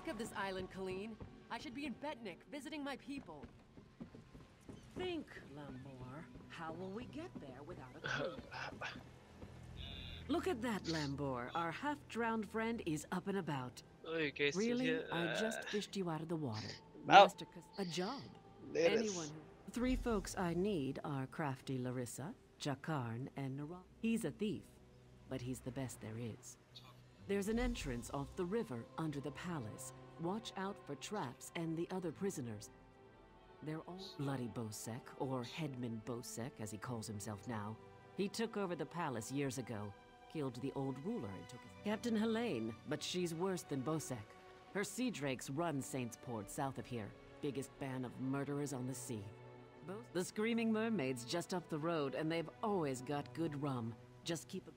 of this island, Colleen. I should be in Betnik, visiting my people. Think, Lambor. How will we get there without a clue? Look at that, Lambor. Our half-drowned friend is up and about. Really? I just fished you out of the water. A job. Anyone who... 3 folks I need are crafty Larissa, Jakarn, and Nara. He's a thief, but he's the best there is. There's an entrance off the river under the palace. Watch out for traps and the other prisoners. They're all Bloody Bosek, or Headman Bosek, as he calls himself now. He took over the palace years ago, killed the old ruler and took his... Captain Helene, but she's worse than Bosek. Her sea drakes run Saintsport south of here. Biggest band of murderers on the sea. The Screaming Mermaid's just up the road, and they've always got good rum. Just keep it.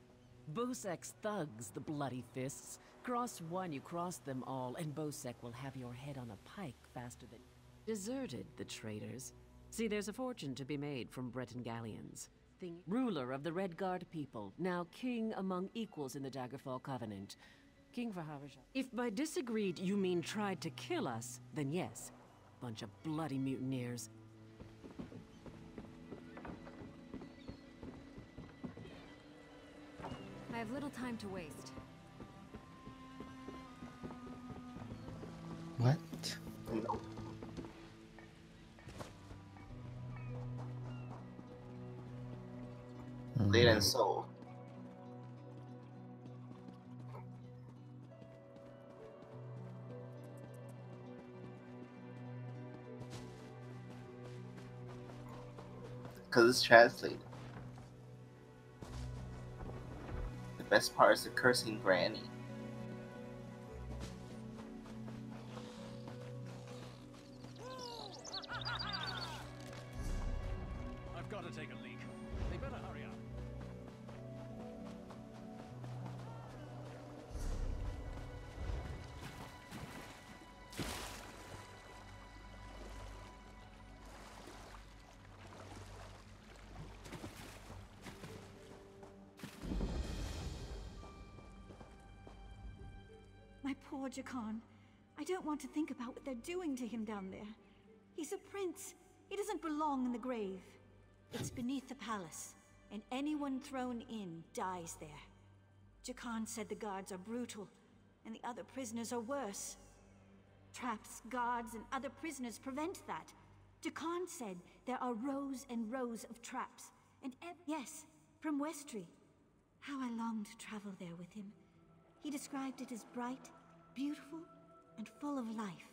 Bosek's thugs, the bloody fists. Cross one, you cross them all, and Bosek will have your head on a pike faster than... Deserted, the traitors. See, there's a fortune to be made from Breton galleons. Ruler of the Red Guard people, now king among equals in the Daggerfall Covenant. King Vaharaj. If by disagreed you mean tried to kill us, then yes. Bunch of bloody mutineers. I have little time to waste. What? Blade and soul. Because it's translated. The best part is the cursing granny. I've got to take a leak. They better hurry up. My poor Jakarn. I don't want to think about what they're doing to him down there. He's a prince. He doesn't belong in the grave. It's beneath the palace, and anyone thrown in dies there. Jakarn said the guards are brutal, and the other prisoners are worse. Traps, guards, and other prisoners prevent that. Jakarn said there are rows and rows of traps, and yes, from Westry. How I long to travel there with him. He described it as bright, beautiful, and full of life.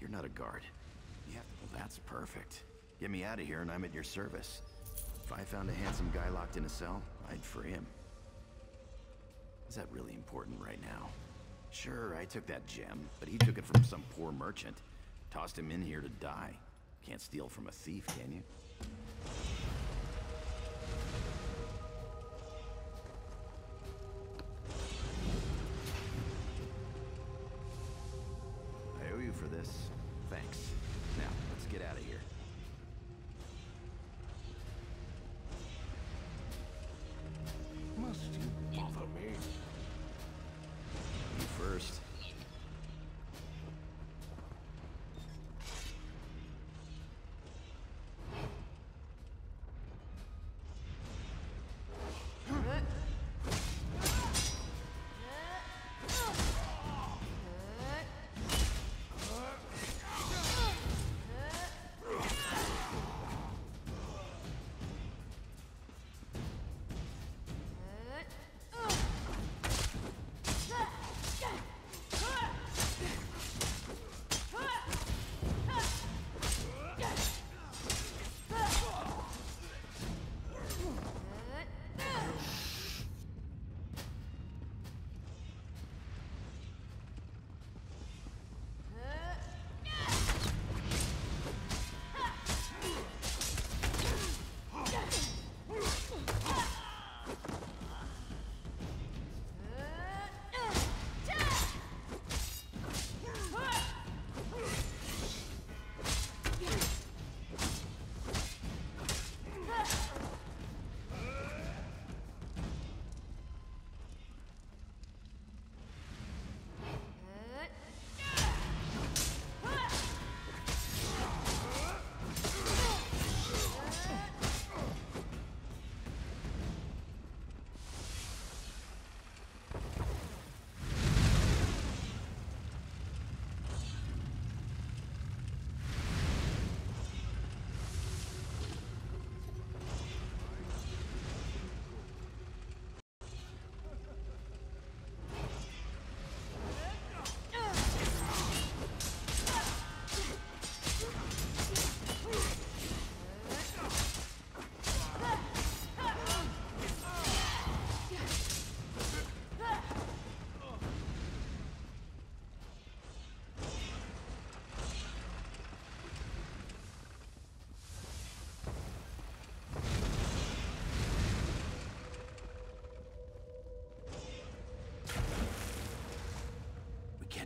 you're not a guard. Yeah, well, that's perfect. Get me out of here and I'm at your service. If I found a handsome guy locked in a cell, I'd free him. Is that really important right now? Sure, I took that gem, but he took it from some poor merchant. Tossed him in here to die. Can't steal from a thief, can you? I owe you for this. Thanks. Now, let's get out of here. Must you bother me? You first.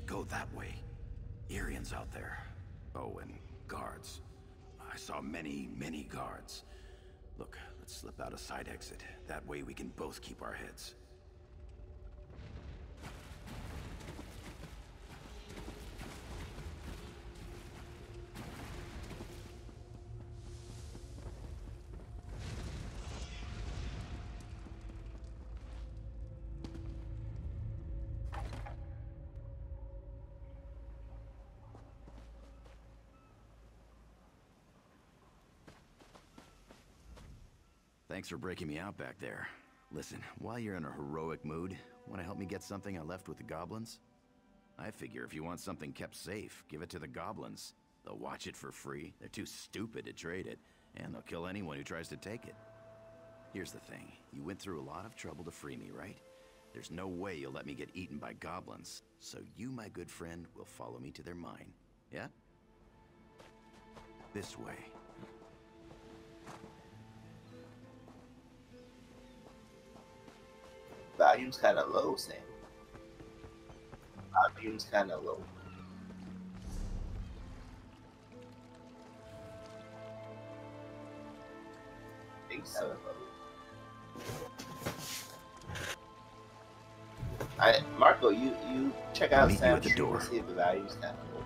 Go that way. Arians out there. Oh, and guards. I saw many, many guards. Look, let's slip out a side exit. That way we can both keep our heads. Thanks for breaking me out back there. Listen, while you're in a heroic mood, want to help me get something I left with the goblins? I figure if you want something kept safe, give it to the goblins. They'll watch it for free. They're too stupid to trade it, and they'll kill anyone who tries to take it. Here's the thing. You went through a lot of trouble to free me, right? There's no way you'll let me get eaten by goblins. So you, my good friend, will follow me to their mine. Yeah? This way. Volume's kind of low, Sam. Volume's kind of low. I think so. Marco, you check out Sam's stream and see if the value's kind of low.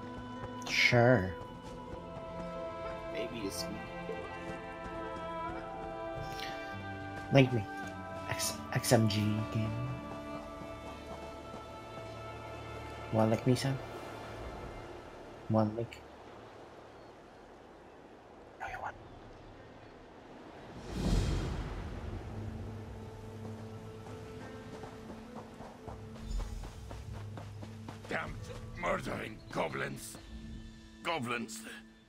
Sure. Maybe it's me. Link me. XMG game. One like me, Sam? One like. No, you want. Damned murdering goblins. Go goblins.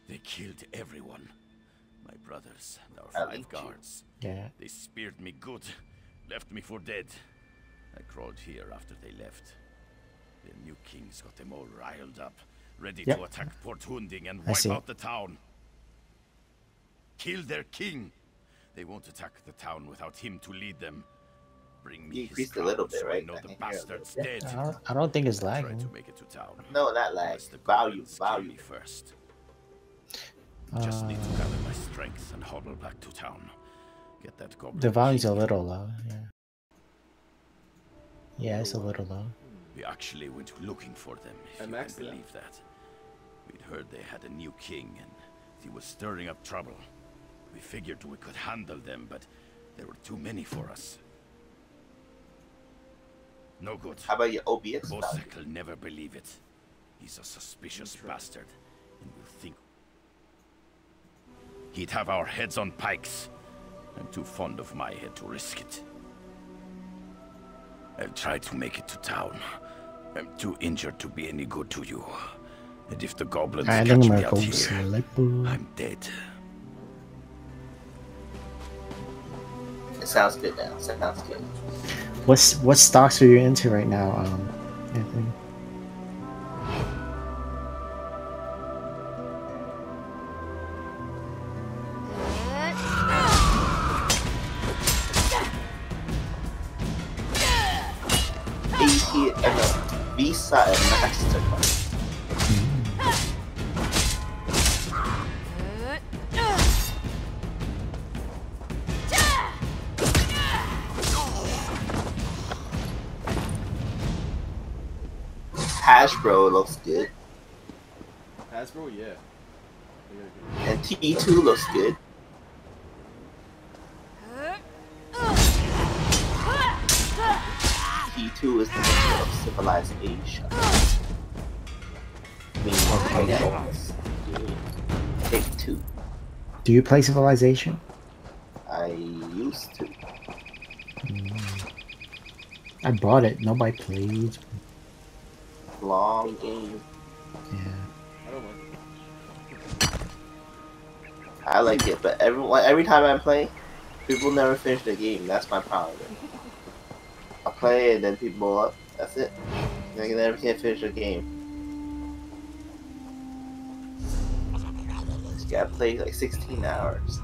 They killed everyone. My brothers and our 5 guards. Yeah. They speared me good, left me for dead. I crawled here after they left. The new king's got them all riled up, ready to attack Port Hunding and wipe out the town. Kill their king. They won't attack the town without him to lead them. Bring me his a little bit, so right? I know the bastard's dead. I don't think it's lagging. Try to make it to town. No, not lag. Value. Me first. Just need to gather my strength and hobble back to town. Get that goblin. The volume's a little low, yeah. Yeah, it's a little low. We actually went looking for them, if you can believe that. We'd heard they had a new king and he was stirring up trouble. We figured we could handle them, but there were too many for us. No good. How about your OBS? Bosek will never believe it. He's a suspicious bastard, and will think he'd have our heads on pikes. I'm too fond of my head to risk it. I'll try to make it to town. I'm too injured to be any good to you. And if the goblins catch me out here, I'm dead. It sounds good now. Sounds good. What stocks are you into right now, Anthony? Visa and MasterCard. Hasbro looks good. Hasbro, yeah. And T2 looks good. T2 is the maker of Civilization. Take 2. Do you play Civilization? I used to. I bought it. Nobody played. Long game. Yeah. I like it, but every time I play, people never finish the game. That's my problem. I play and then people blow up. That's it. I never can finish the game. You gotta play like 16 hours.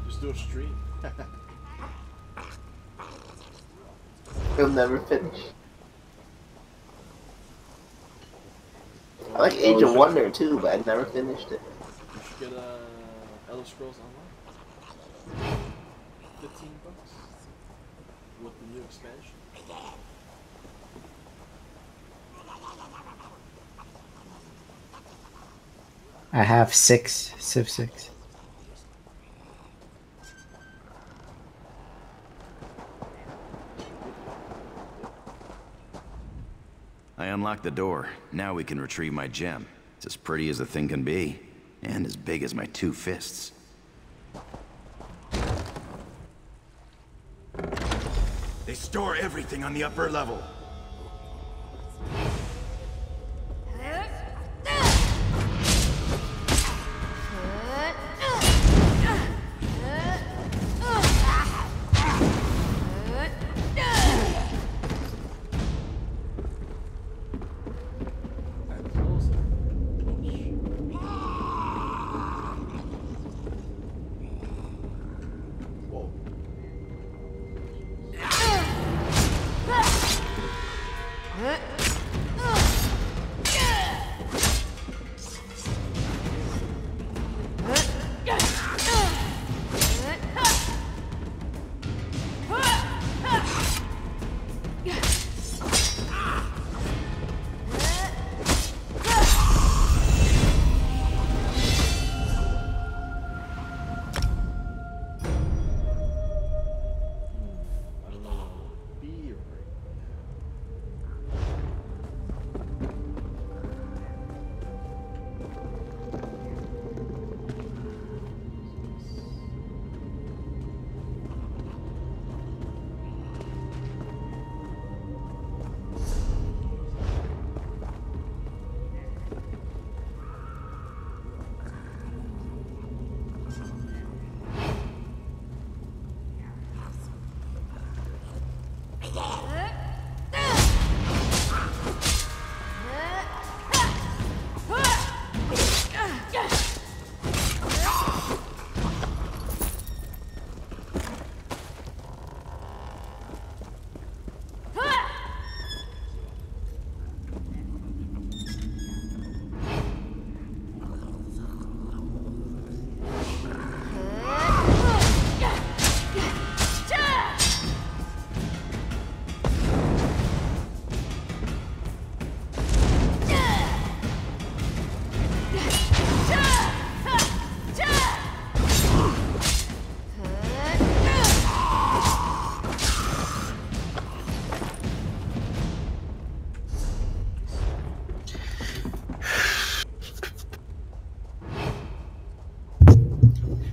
Just do a stream. He'll never finish. I like Age of Wonder too, but I never finished it. You should get Elder Scrolls Online. $15 with the new expansion. I have 6, Civ 6. I unlocked the door. Now we can retrieve my gem. It's as pretty as the thing can be, and as big as my 2 fists. They store everything on the upper level.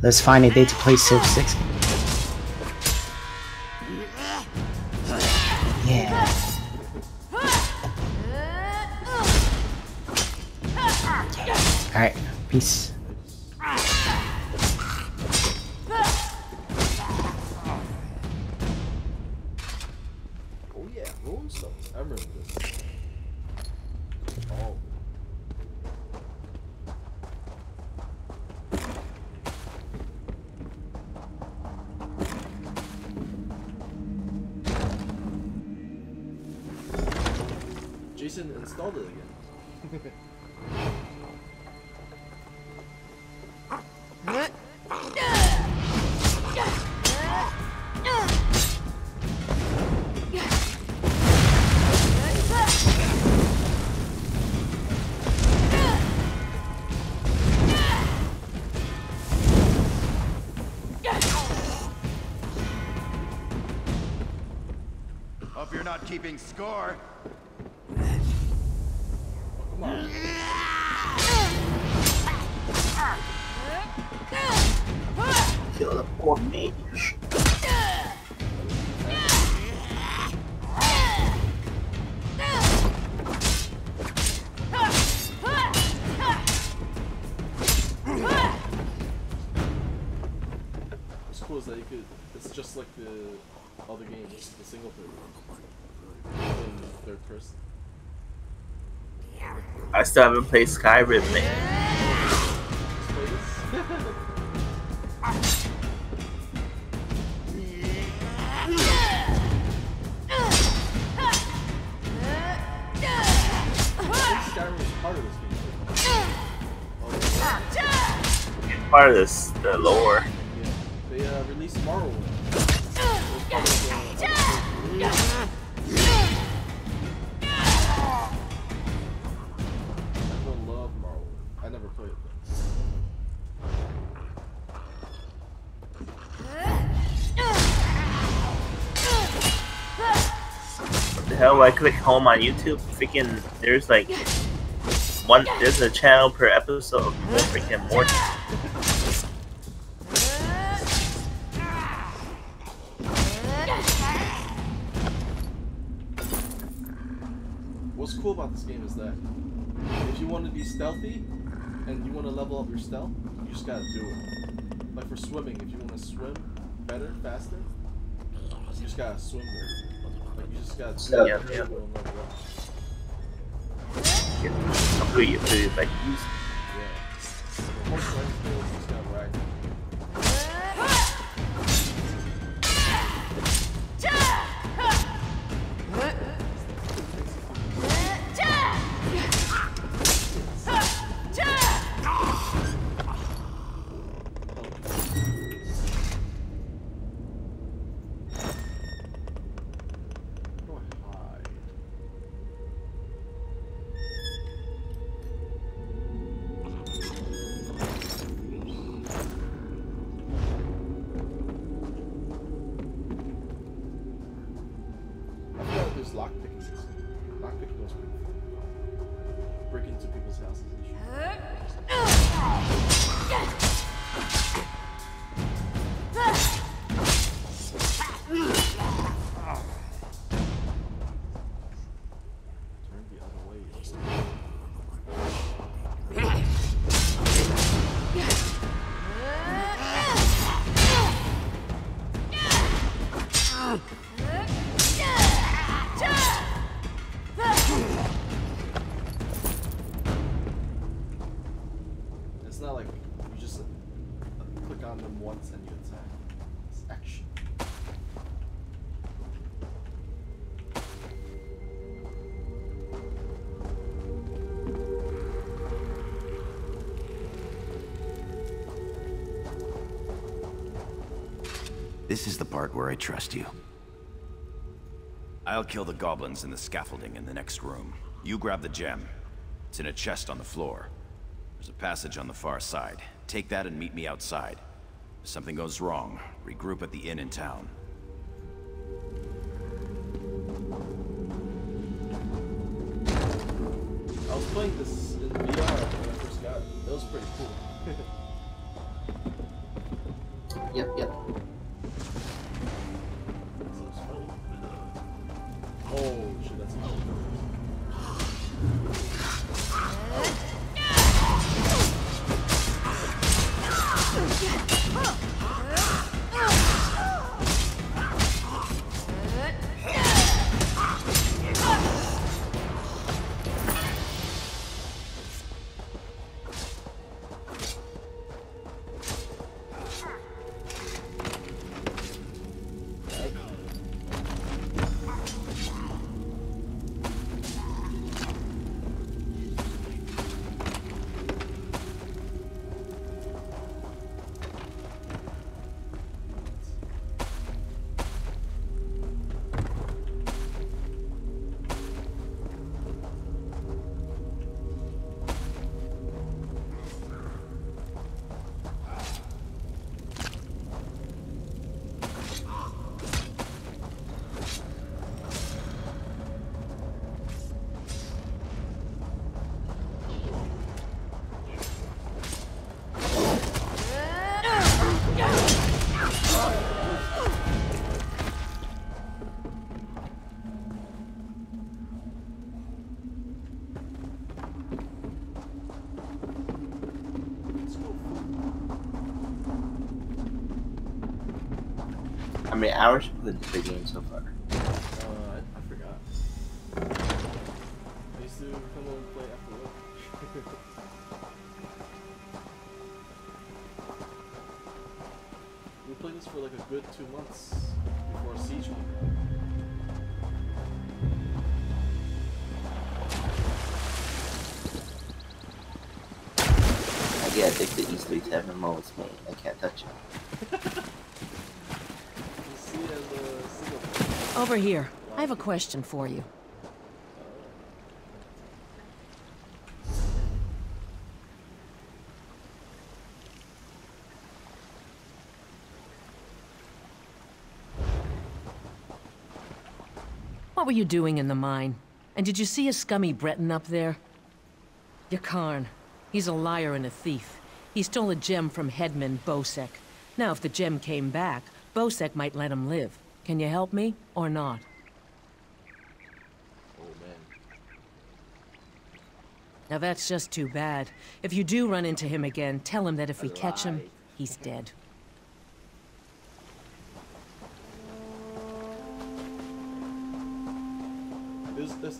Let's find a day to play Civ 6. Yeah. Alright, peace. Oh yeah, Rolling Stones. I remember this. Oh. Jason installed it again. Hope you're not keeping score. Come on. Kill the poor mage. What's cool is that you could. It's just like the other games, just the single player. In third person. I still haven't played Skyrim, man. Just play this. Skyrim is part of this game. It's part of this, the lore. Yeah. They released Morrowind. It was part of the Everyone loved Morrowind. I never played it What the hell? I click home on YouTube. Freaking, there's like there's a channel per episode of freaking Morty. What's cool about this game is that if you want to be stealthy and you want to level up your stealth, you just gotta do it. Like for swimming, if you want to swim better, faster, you just gotta swim there. Like you just gotta do it. Yeah. Level up. Completely like use. Yeah. Most riding skills, you just gotta ride. Lockpicking was pretty fun. Break into people's houses and shit. Turn the other way. It's not like you just click on them once and you attack. It's action. This is the part where I trust you. I'll kill the goblins in the scaffolding in the next room. You grab the gem. It's in a chest on the floor. There's a passage on the far side. Take that and meet me outside. If something goes wrong, regroup at the inn in town. I was playing this in VR when I first got it. It was pretty cool. Yep. Oh shit, that's How many hours you put into the game so far? I forgot. I used to come home and play after work. We played this for like a good 2 months before Siege came out. I get addicted to Easter eggs having modes, man. I can't touch it. Over here. I have a question for you. What were you doing in the mine? And did you see a scummy Breton up there? Yakarn. He's a liar and a thief. He stole a gem from headman Bosek. Now, if the gem came back, Bosek might let him live. Can you help me, or not? Oh, man. Now that's just too bad. If you do run into him again, tell him that if we catch him, he's dead.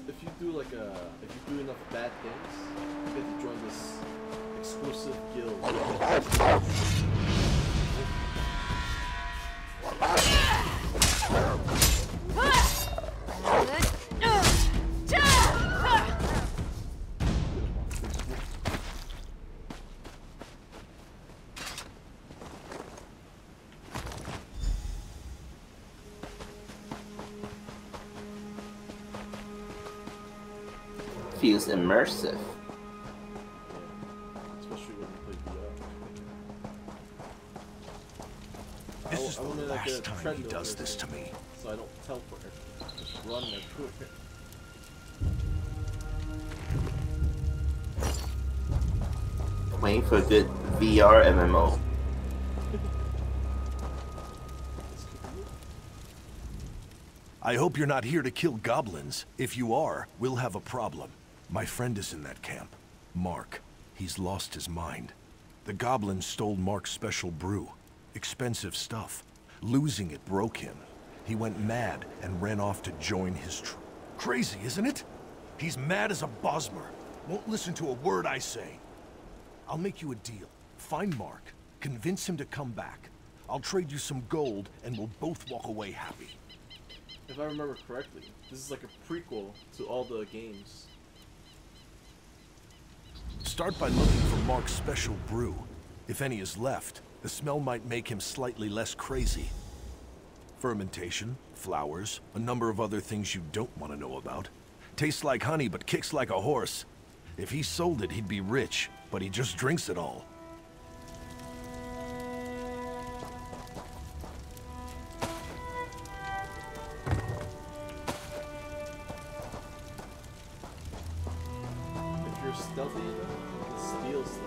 If you do like if you do enough bad things, you get to join this exclusive guild. Feels immersive. Especially when you play VR. This is the like last time he does this to me. So I don't teleport. Just run everywhere. Waiting for a good VR MMO. I hope you're not here to kill goblins. If you are, we'll have a problem. My friend is in that camp. Mark. He's lost his mind. The goblins stole Mark's special brew. Expensive stuff. Losing it broke him. He went mad and ran off to join his Crazy, isn't it? He's mad as a Bosmer. Won't listen to a word I say. I'll make you a deal. Find Mark. Convince him to come back. I'll trade you some gold and we'll both walk away happy. If I remember correctly, this is like a prequel to all the games. Start by looking for Mark's special brew. If any is left, the smell might make him slightly less crazy. Fermentation, flowers, a number of other things you don't want to know about. Tastes like honey but kicks like a horse. If he sold it, he'd be rich, but he just drinks it all. If you're stealthy enough, you can steal stuff.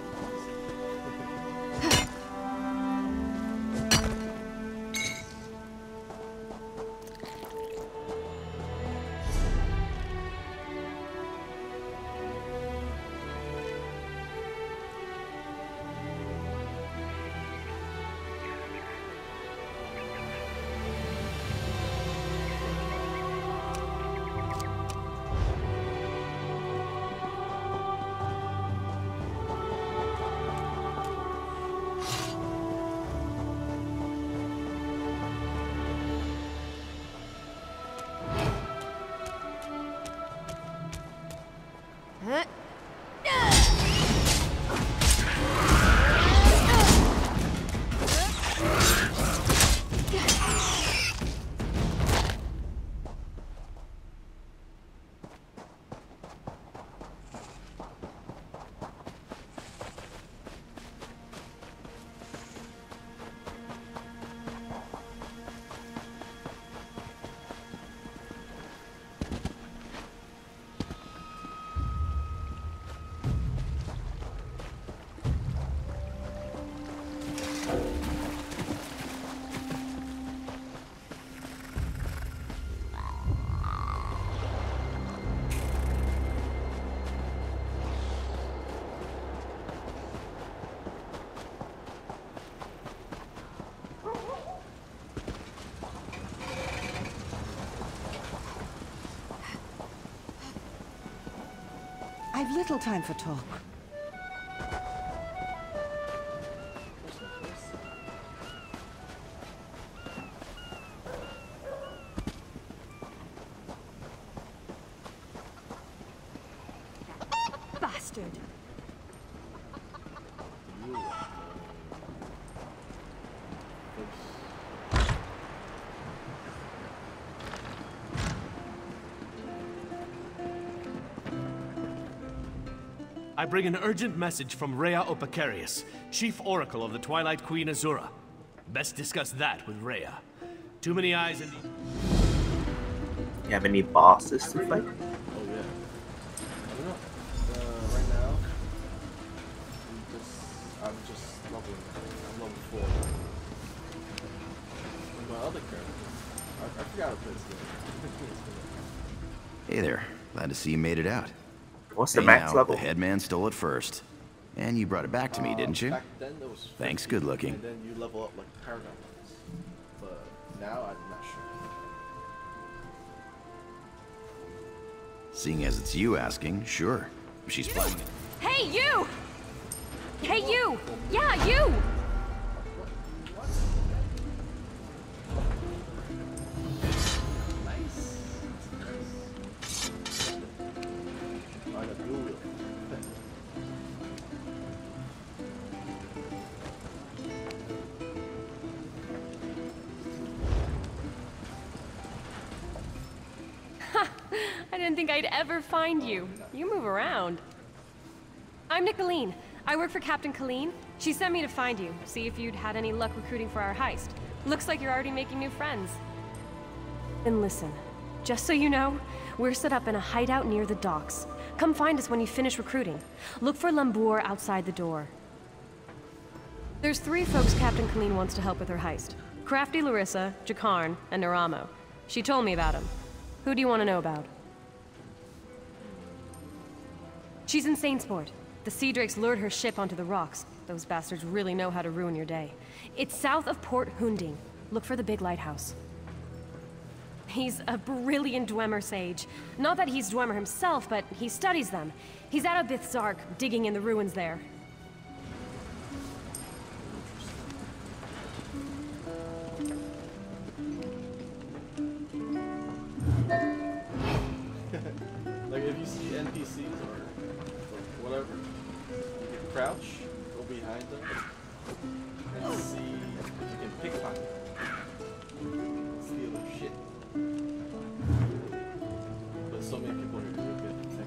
I've little time for talk. Bastard. I bring an urgent message from Rhea Opacarius, Chief Oracle of the Twilight Queen Azura. Best discuss that with Rhea. Too many eyes in the... You have any bosses to fight? Oh yeah. I don't know. Right now, I'm just leveling. I'm level 4. And my other character, I forgot to play this game. Hey there. Glad to see you made it out. What's the max level? The headman stole it first. And you brought it back to me, didn't you? Back then there was 50, Thanks, good looking. And then you level up like Paragon levels. But now I'm not sure. Seeing as it's you asking, sure. She's playing it. Hey, you! Hey, you! Yeah, you! I didn't think I'd ever find you. You move around. I'm Nicolene. I work for Captain Colleen. She sent me to find you, see if you'd had any luck recruiting for our heist. Looks like you're already making new friends. Then listen, just so you know, we're set up in a hideout near the docks. Come find us when you finish recruiting. Look for Lambour outside the door. There's 3 folks Captain Colleen wants to help with her heist. Crafty Larissa, Jakarn, and Naramo. She told me about him. Who do you want to know about? She's in Saintsport. The Sea Drakes lured her ship onto the rocks. Those bastards really know how to ruin your day. It's south of Port Hunding. Look for the big lighthouse. He's a brilliant Dwemer sage. Not that he's Dwemer himself, but he studies them. He's out of Bithzark, digging in the ruins there. Like if you see NPCs or whatever, you can crouch, go behind them, and see if you can pickpocket them. Steal their shit. But so many people are doing good detective.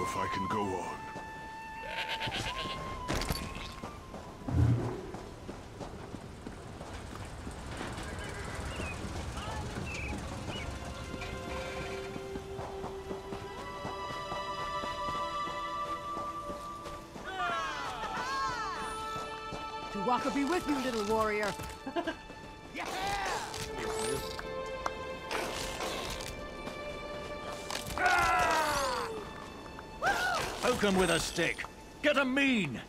If I can go on. Tuwaka be with you, little warrior. Poke him with a stick. Get him mean.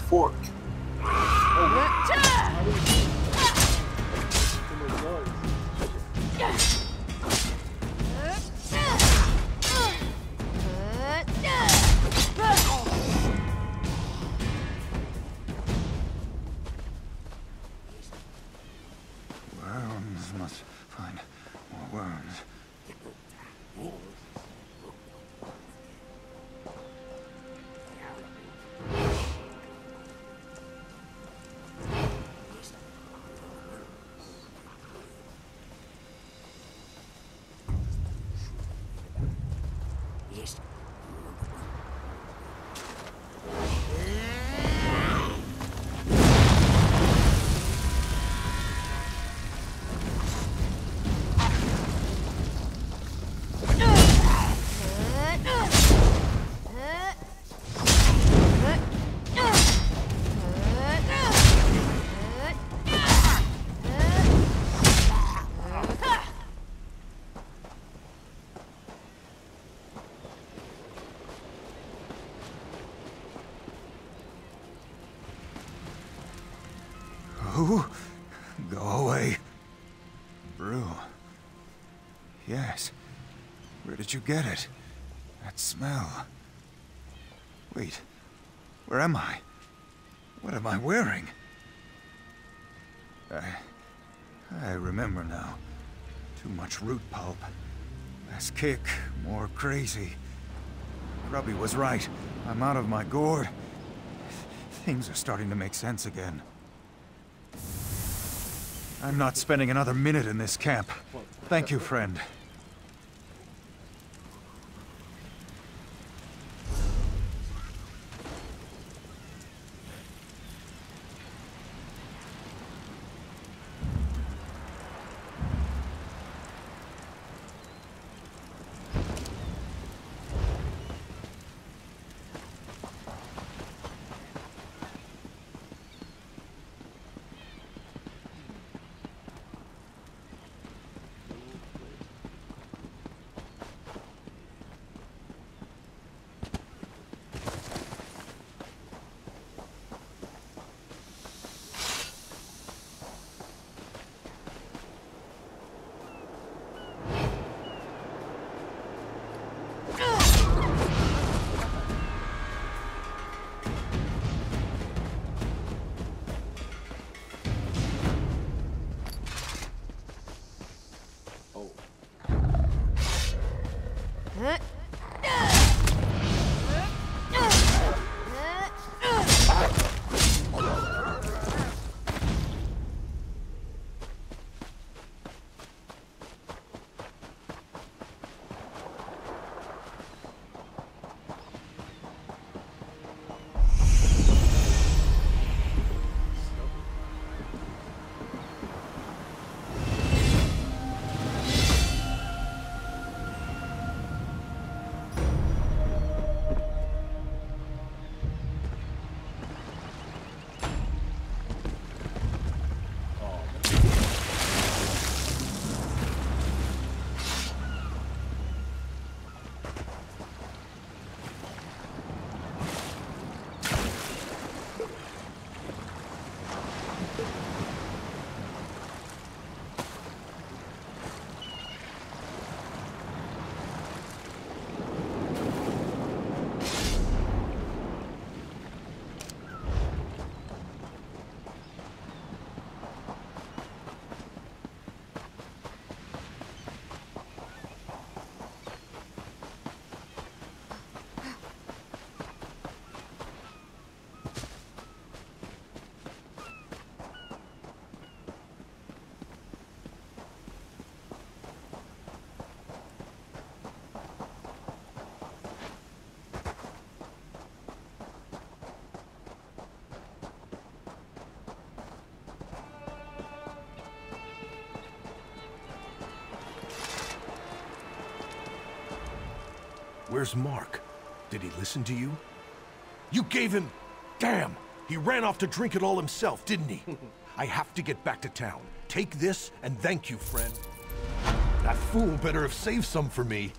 fork. Worms must find more worms. Who? Go away. Brew. Yes. Where did you get it? That smell. Wait. Where am I? What am I wearing? I remember now. Too much root pulp. Less kick, more crazy. Grubby was right. I'm out of my gourd. Things are starting to make sense again. I'm not spending another minute in this camp. Thank you, friend. Where's Mark? Did he listen to you? You gave him... Damn! He ran off to drink it all himself, didn't he? I have to get back to town. Take this, and thank you, friend. That fool better have saved some for me.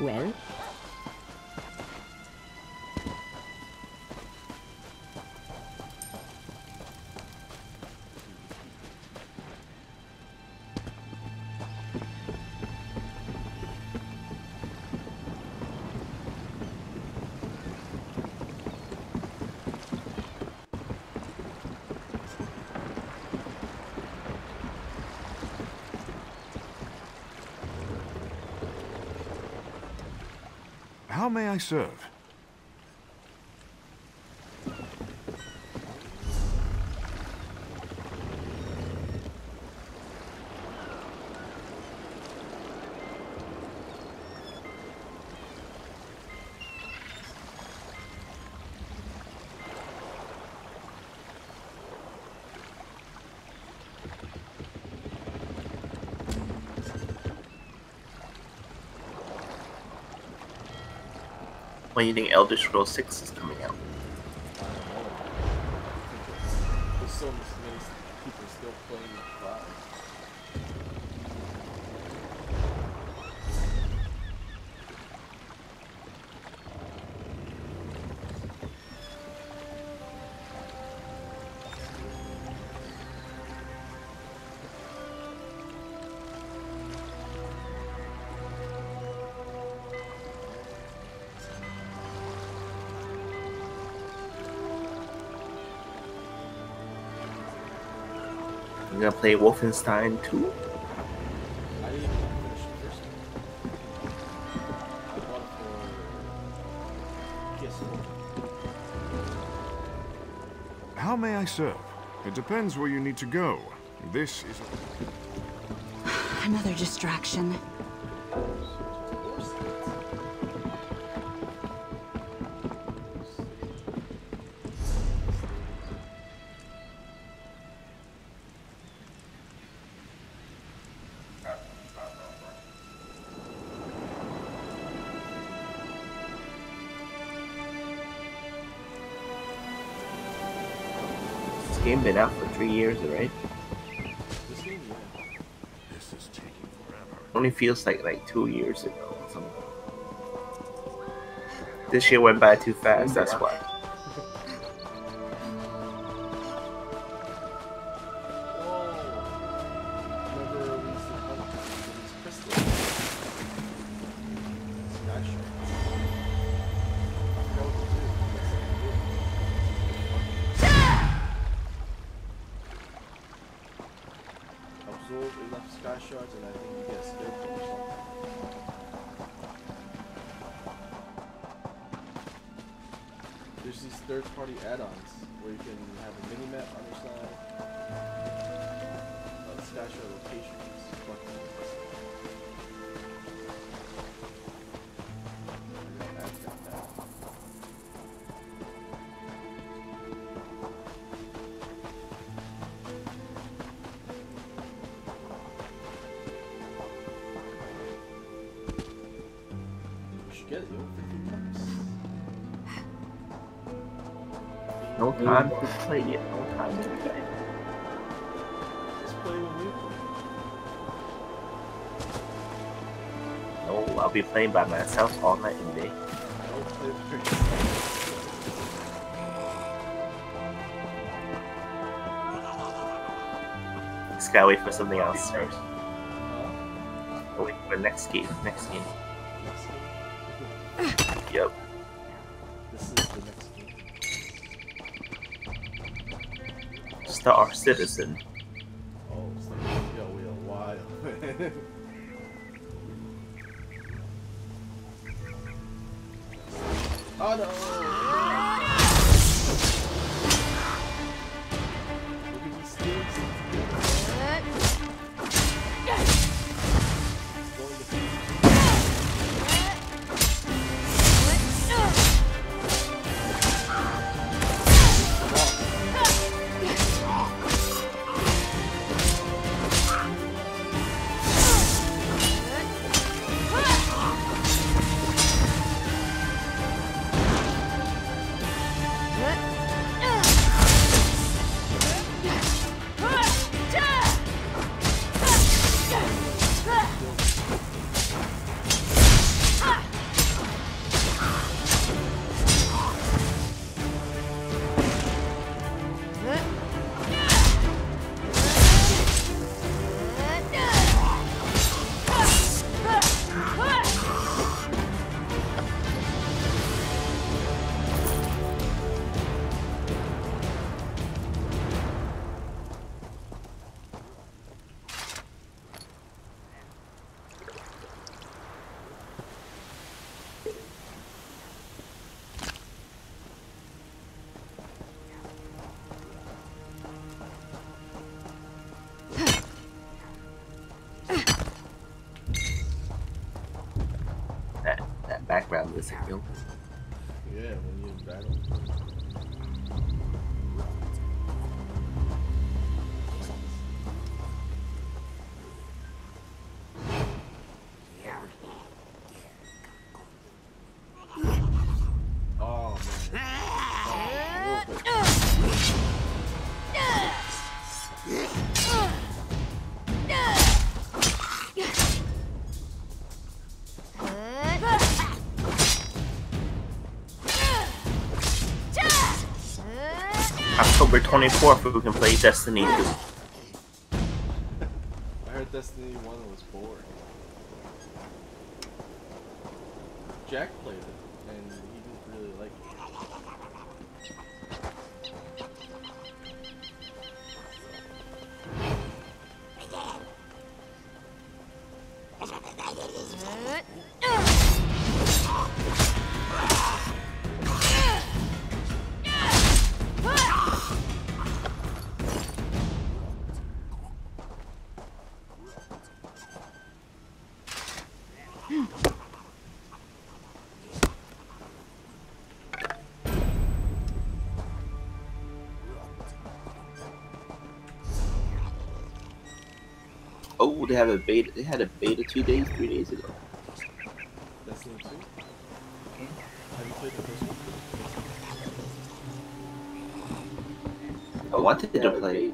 Well? How may I serve? When do you think Elder Scrolls 6 is coming out? There's so many people still playing 5. I'm gonna play Wolfenstein 2. I didn't even finish the first one. I bought it for PS4. How may I serve? It depends where you need to go. This is Another distraction. This game been out for 3 years already. This game, yeah. This is taking forever. Only feels like 2 years ago or something. This year went by too fast, that's why. Absorb enough sky shards and I think you get scared or something. There's these third-party add-ons where you can have a mini-map on your side, sky shard locations, buttons. I've got that. Get it, yo, 15 bucks. No time to play it, no time to play. Let's play when we play. No, I'll be playing by myself all night and day. I'll play with yourself. Just gotta wait for something else first. Wait for next game, next game. Yep. This is the next game. Star Citizen. Oh, it's like, yo, we a while. Oh no! Look at these sticks. with it, yo. Yeah, when you're in battle. Oh, October 24th, we can play Destiny 2. I heard Destiny 1 was boring. Jack played it, and he didn't really like it. Oh, they have a beta. They had a beta 3 days ago. Destiny 2? Have you played the first one? I wanted to play.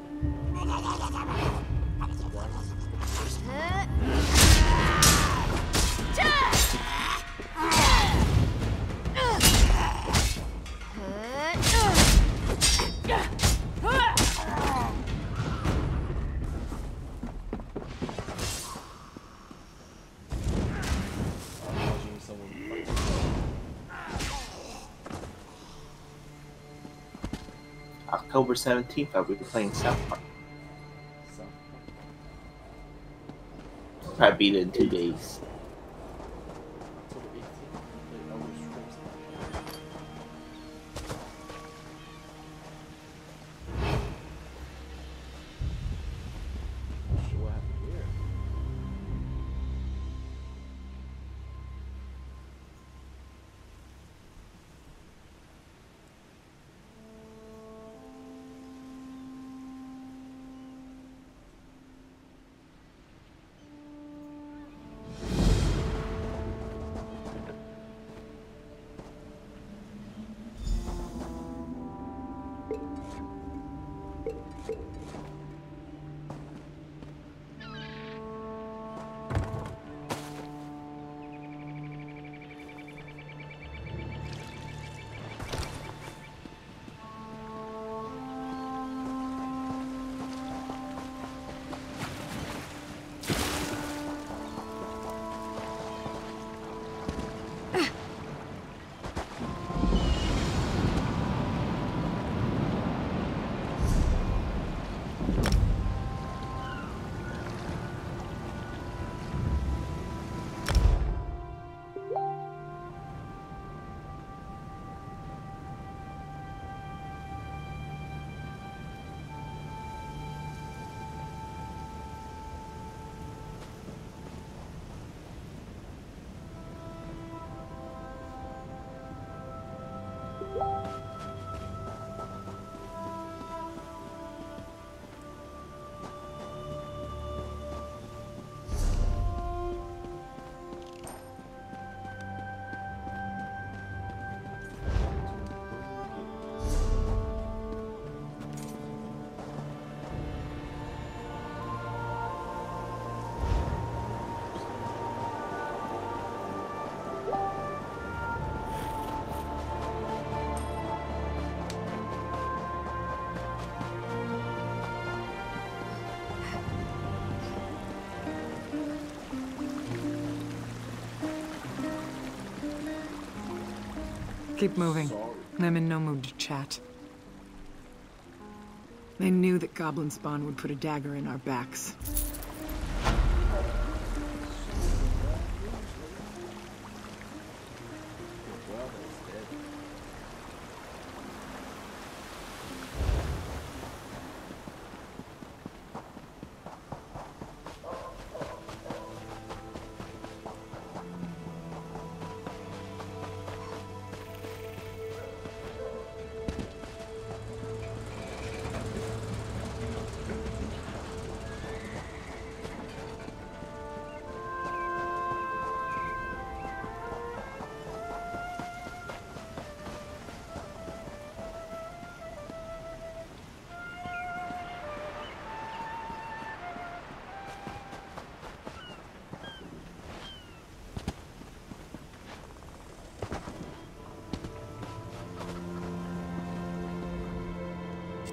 October 17th, I'll be playing South Park. Probably beat it in 2 days. Keep moving. I'm in no mood to chat. I knew that goblin spawn would put a dagger in our backs.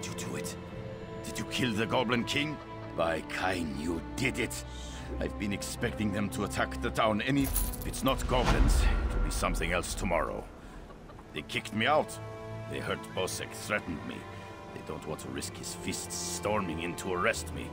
Did you do it? Did you kill the Goblin King? By Kain, you did it. I've been expecting them to attack the town If it's not goblins, it'll be something else tomorrow. They kicked me out. They hurt Bosek, threatened me. They don't want to risk his fists storming in to arrest me.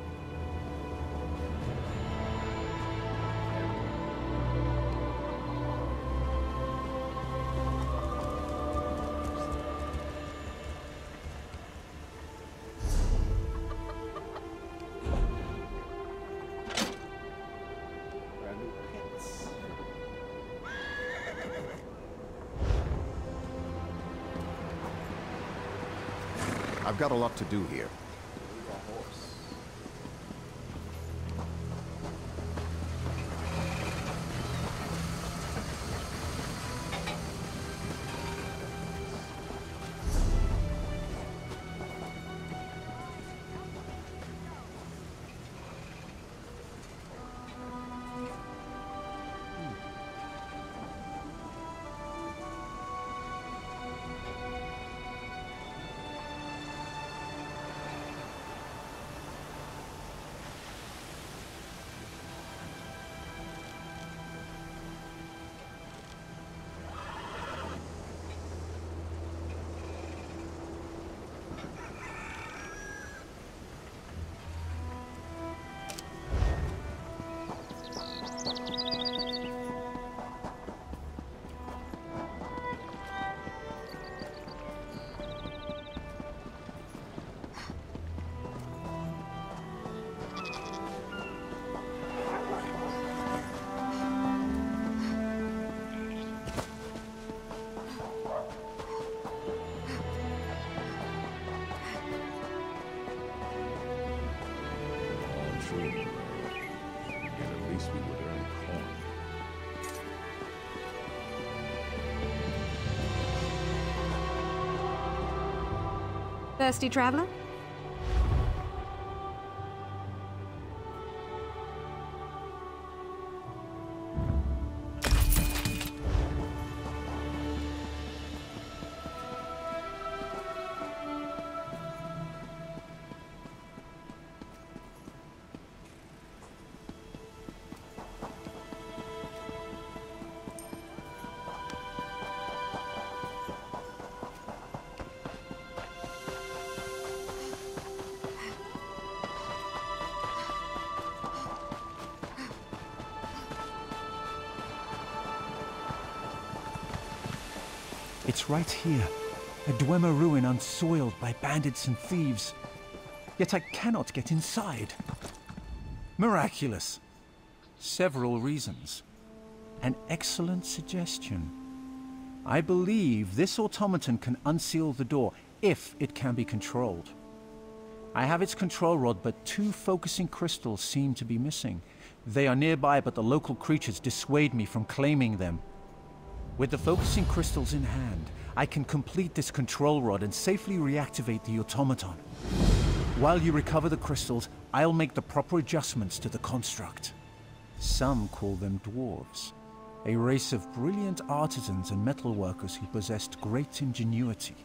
I've got a lot to do here. Thirsty traveler? It's right here, a Dwemer ruin unsoiled by bandits and thieves. Yet I cannot get inside. Miraculous. Several reasons. An excellent suggestion. I believe this automaton can unseal the door, if it can be controlled. I have its control rod, but 2 focusing crystals seem to be missing. They are nearby, but the local creatures dissuade me from claiming them. With the focusing crystals in hand, I can complete this control rod and safely reactivate the automaton. While you recover the crystals, I'll make the proper adjustments to the construct. Some call them dwarves, a race of brilliant artisans and metalworkers who possessed great ingenuity.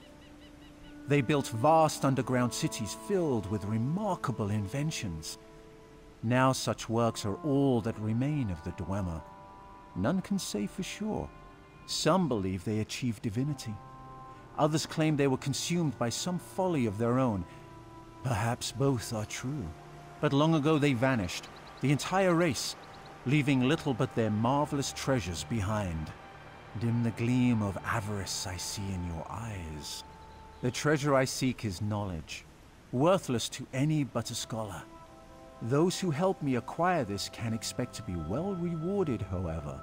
They built vast underground cities filled with remarkable inventions. Now such works are all that remain of the Dwemer. None can say for sure. Some believe they achieved divinity. Others claim they were consumed by some folly of their own. Perhaps both are true. But long ago they vanished, the entire race, leaving little but their marvelous treasures behind. Dim the gleam of avarice I see in your eyes. The treasure I seek is knowledge, worthless to any but a scholar. Those who help me acquire this can expect to be well rewarded, however.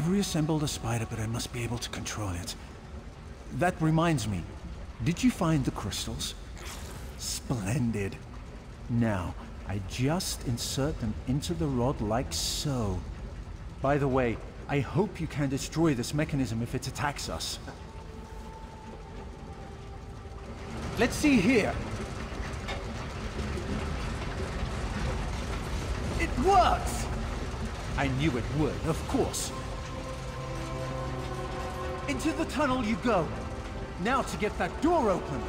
I've reassembled a spider, but I must be able to control it. That reminds me, did you find the crystals? Splendid. Now, I just insert them into the rod like so. By the way, I hope you can destroy this mechanism if it attacks us. Let's see here. It works! I knew it would, of course. Into the tunnel you go. Now to get that door open.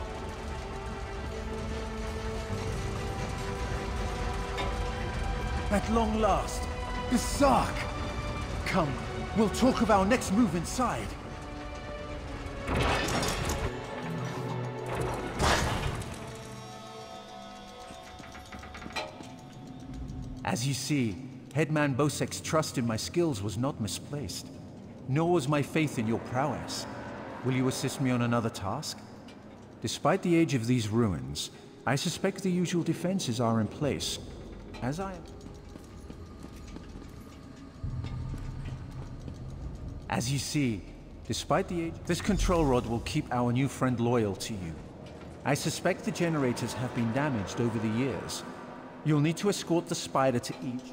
At long last, Berserk! Come, we'll talk of our next move inside. As you see, Headman Bosek's trust in my skills was not misplaced. Nor was my faith in your prowess. Will you assist me on another task? Despite the age of these ruins, I suspect the usual defenses are in place. As you see, despite the age, this control rod will keep our new friend loyal to you. I suspect the generators have been damaged over the years. You'll need to escort the spider to each.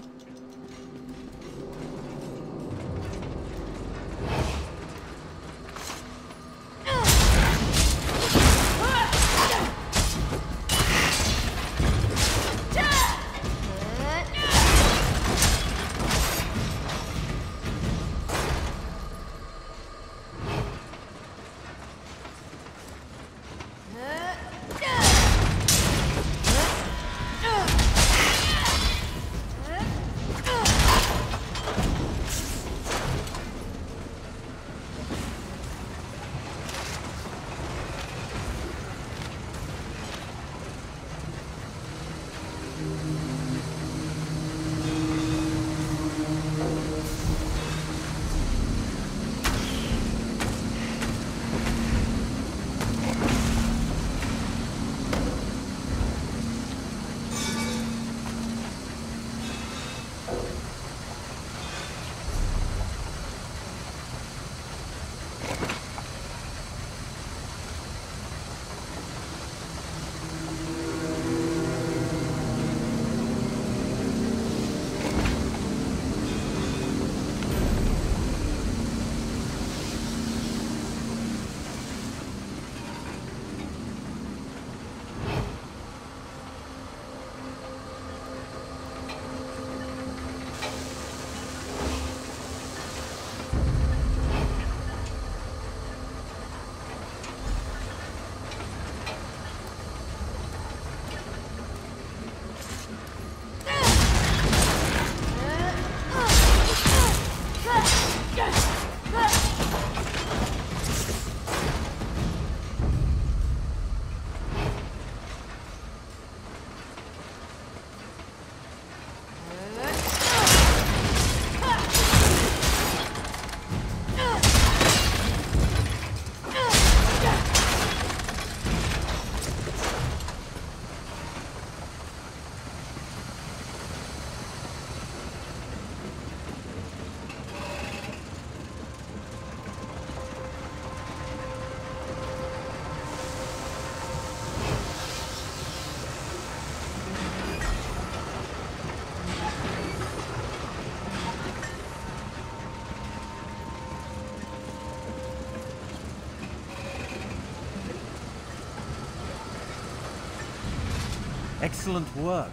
Excellent work.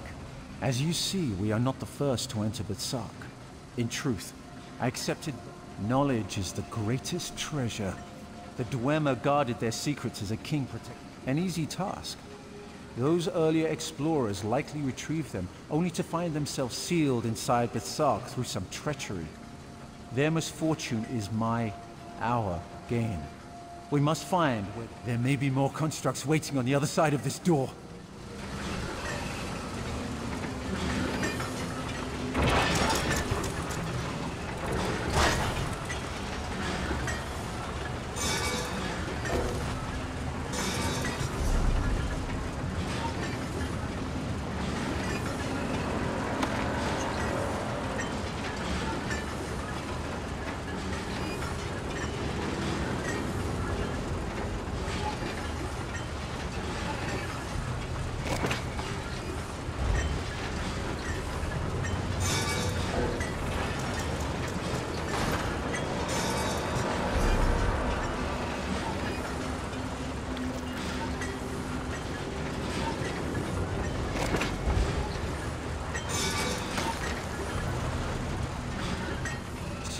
As you see, we are not the first to enter Bitsark. In truth, I accepted knowledge is the greatest treasure. The Dwemer guarded their secrets as a king protector. An easy task. Those earlier explorers likely retrieved them, only to find themselves sealed inside Bitsark through some treachery. Their misfortune is our gain. We must find where there may be more constructs waiting on the other side of this door.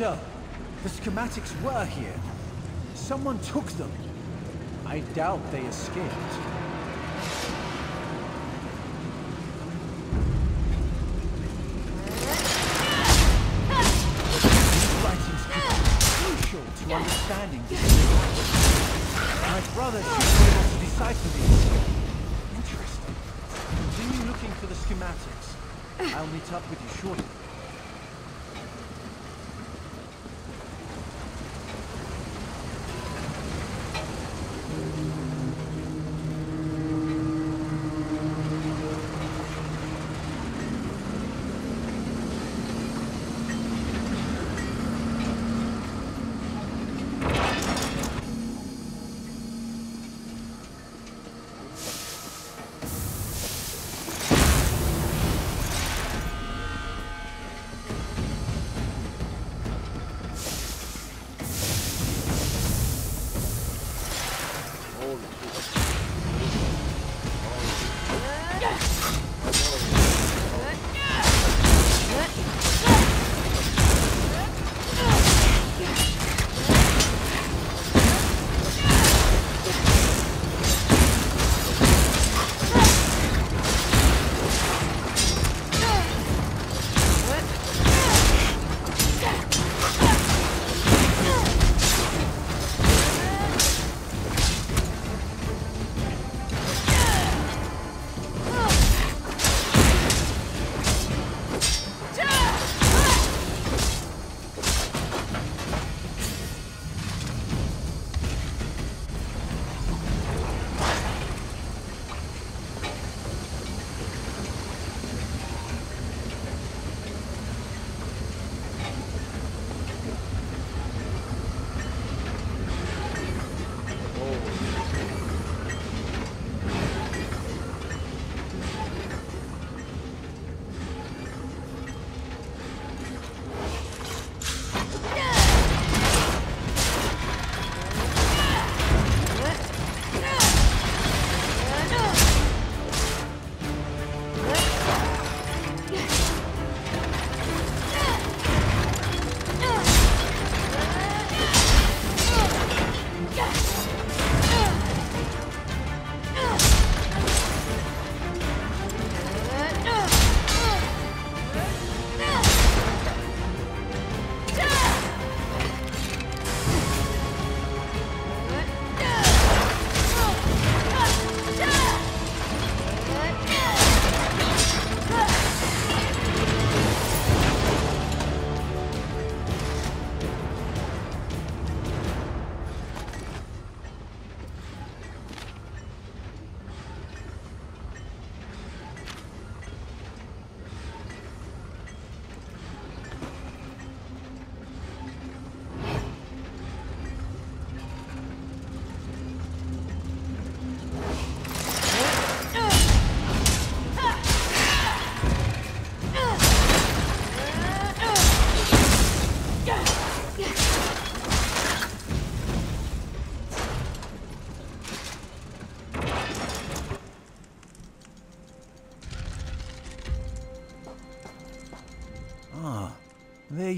So, the schematics were here. Someone took them. I doubt they escaped. These writings are crucial to understanding this. My brother should be able to decipher these. Interesting. Continue looking for the schematics. I'll meet up with you shortly.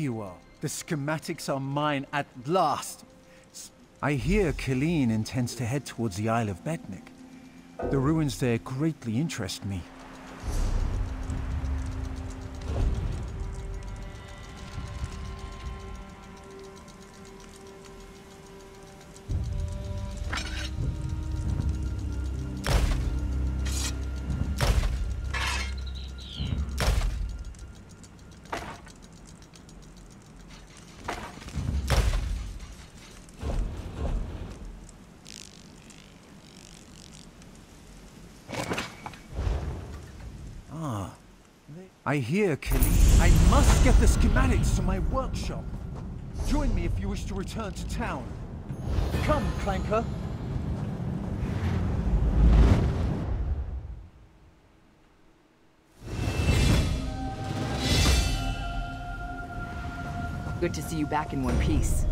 you are. The schematics are mine at last. I hear Killeen intends to head towards the Isle of Betnik. The ruins there greatly interest me. I hear, Killeen. I must get the schematics to my workshop. Join me if you wish to return to town. Come, Clanker. Good to see you back in one piece.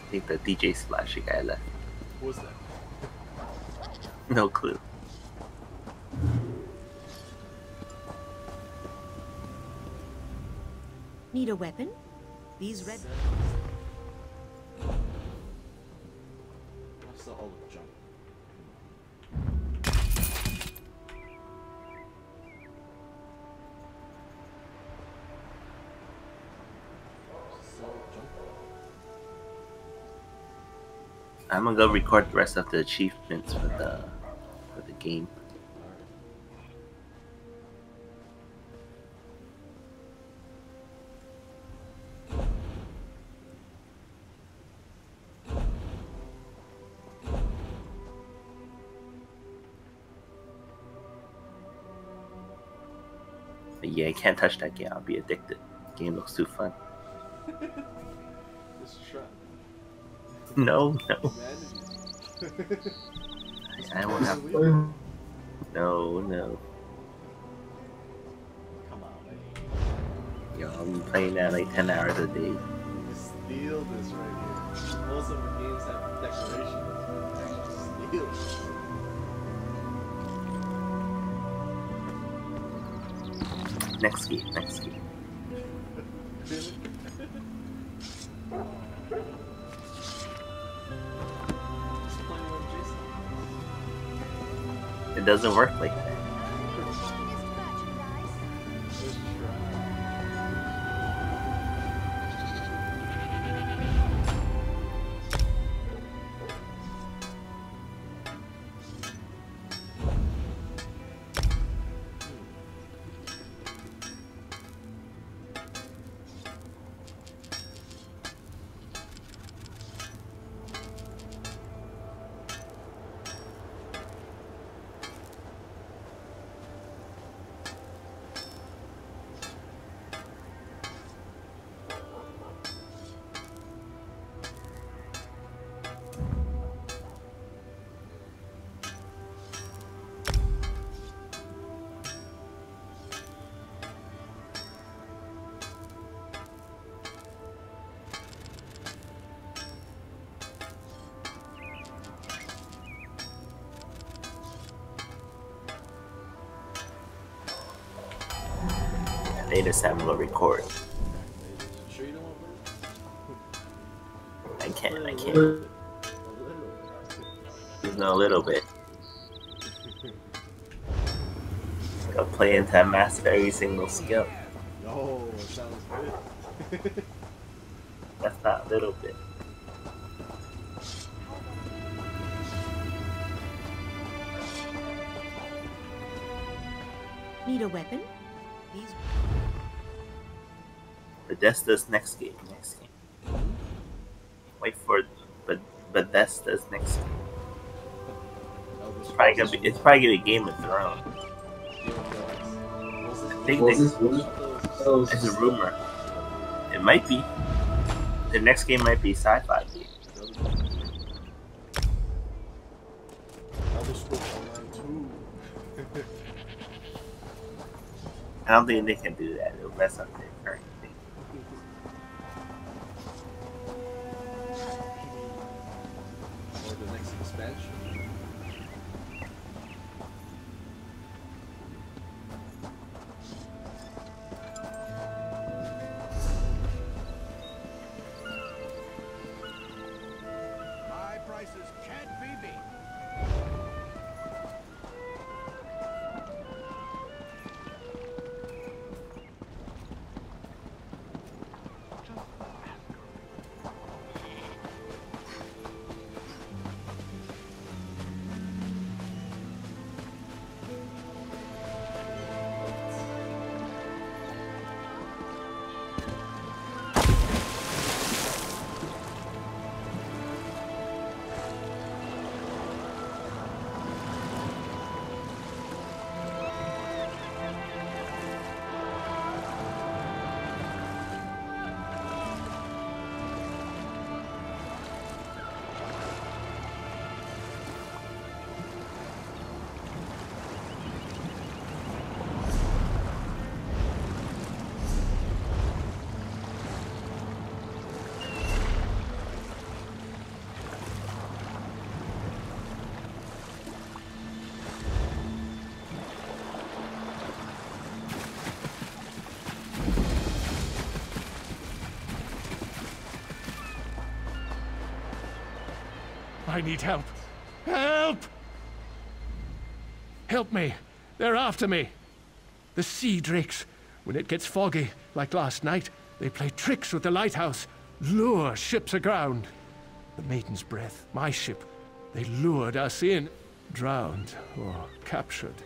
I think the DJ Splashy guy left. Who was that? No clue. Need a weapon? These red... That's all the junk. I'm gonna go record the rest of the achievements for the game. But yeah, you can't touch that game. I'll be addicted. The game looks too fun. Just try. No. I won't have. No. Come on, man. Yo, I'm playing that like 10 hours a day. You steal this right here. Most of the games have decorations. Steal it. Next game. It doesn't work like that. They just have to record. Sure you don't want to? I can't. Just know a little bit. Go play until I master every single skill. Oh, sounds good. That's not a little bit. Need a weapon? Bethesda's next game. Wait for Bethesda's next game. It's probably gonna be Game of Thrones. I think it's a rumor. It might be. The next game might be sci-fi game. I don't think they can do that. It'll mess up their current thing. Or the next expansion. High prices can't be beat. I need help. Help! Help me. They're after me. The sea drakes. When it gets foggy, like last night, they play tricks with the lighthouse, lure ships aground. The Maiden's Breath, my ship, they lured us in, drowned or captured.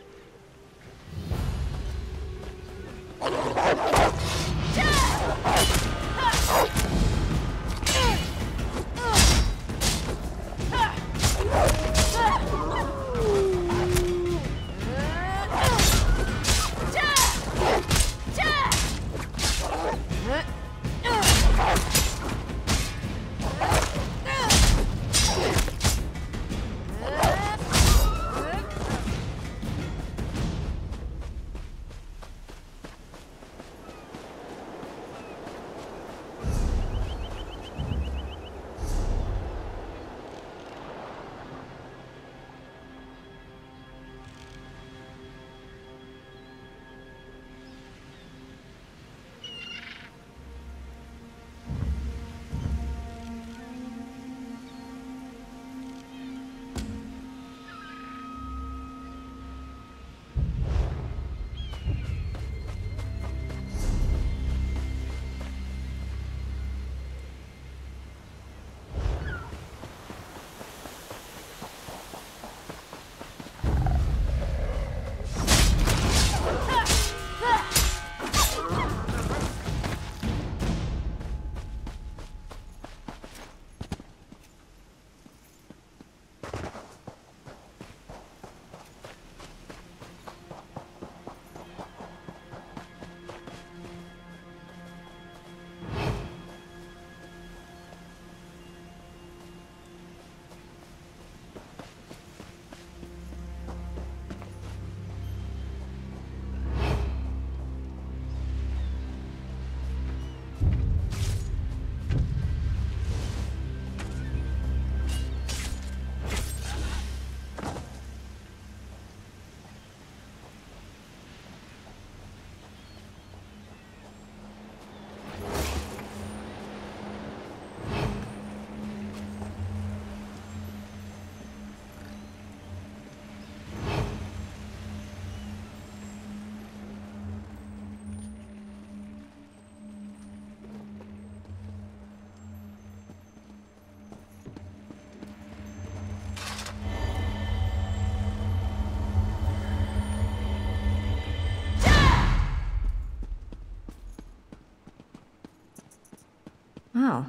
Well,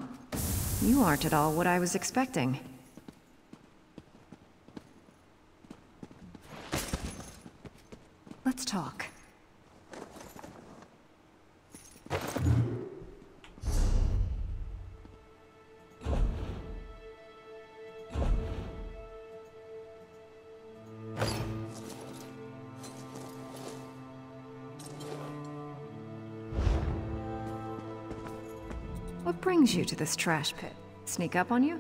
you aren't at all what I was expecting. Let's talk. What brings you to this trash pit? Sneak up on you?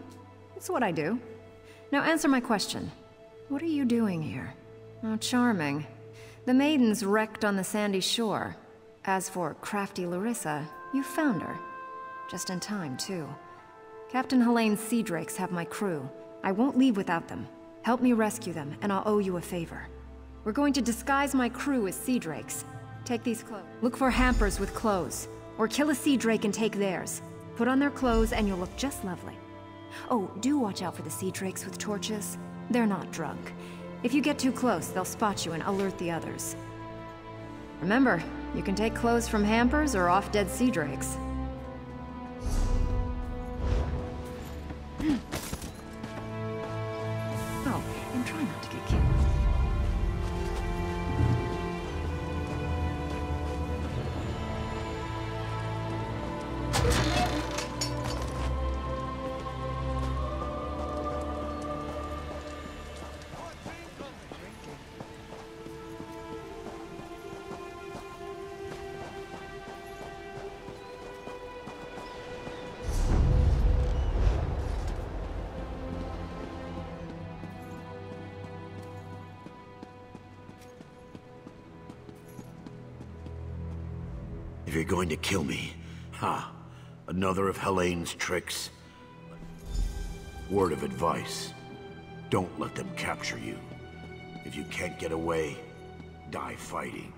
It's what I do. Now answer my question. What are you doing here? Oh, charming. The maiden's wrecked on the sandy shore. As for crafty Larissa, you found her. Just in time, too. Captain Helene's sea drakes have my crew. I won't leave without them. Help me rescue them, and I'll owe you a favor. We're going to disguise my crew as sea drakes. Take these clothes. Look for hampers with clothes. Or kill a sea drake and take theirs. Put on their clothes and you'll look just lovely. Oh, do watch out for the sea drakes with torches. They're not drunk. If you get too close, they'll spot you and alert the others. Remember, you can take clothes from hampers or off-dead sea drakes. Oh, and try not to get killed. If you're going to kill me, another of Helene's tricks. Word of advice, don't let them capture you. If you can't get away, die fighting.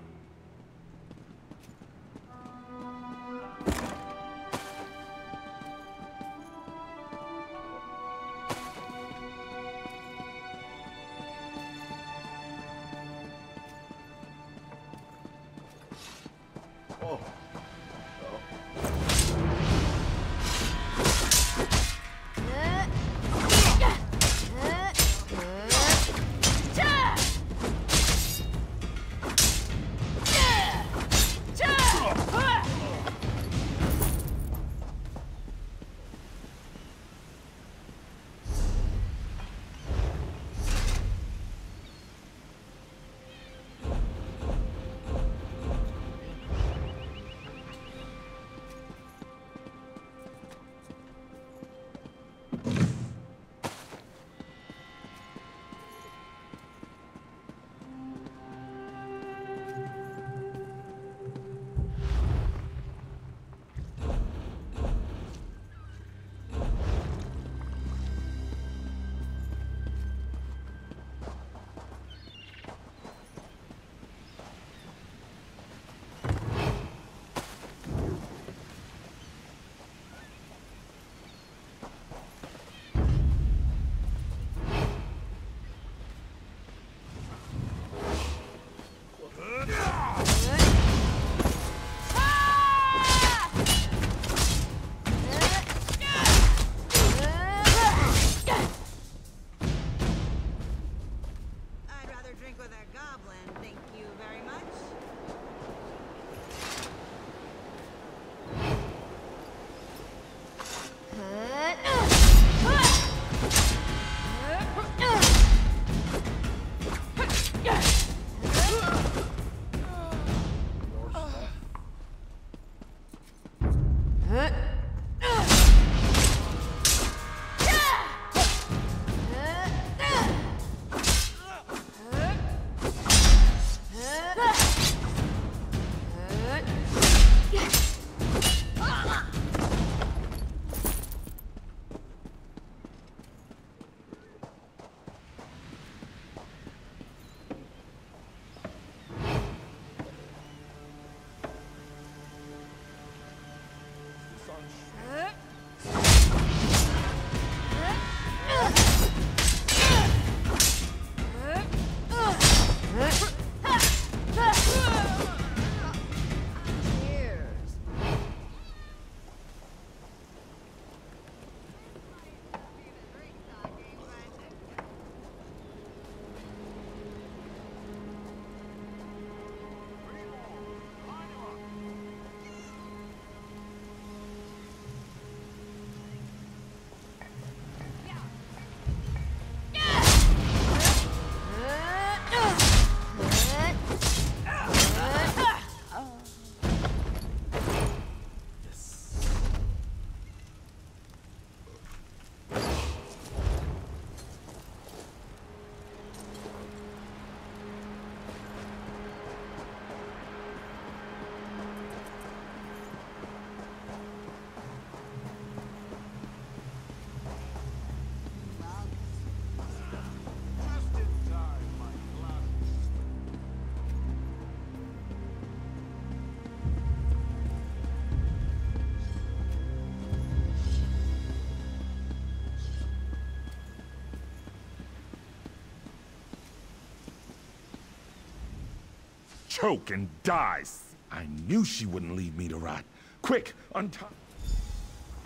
choke and die. I knew she wouldn't leave me to rot. Quick, untie.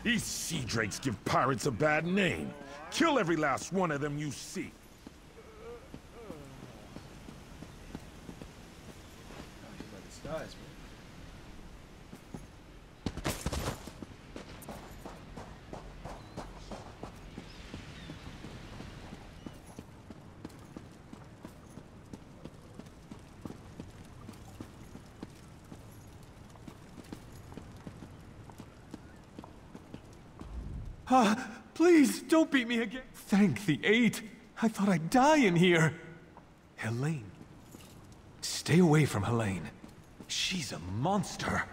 These sea drakes give pirates a bad name. Kill every last one of them you see. Please, don't beat me again. Thank the 8. I thought I'd die in here. Helene. Stay away from Helene. She's a monster.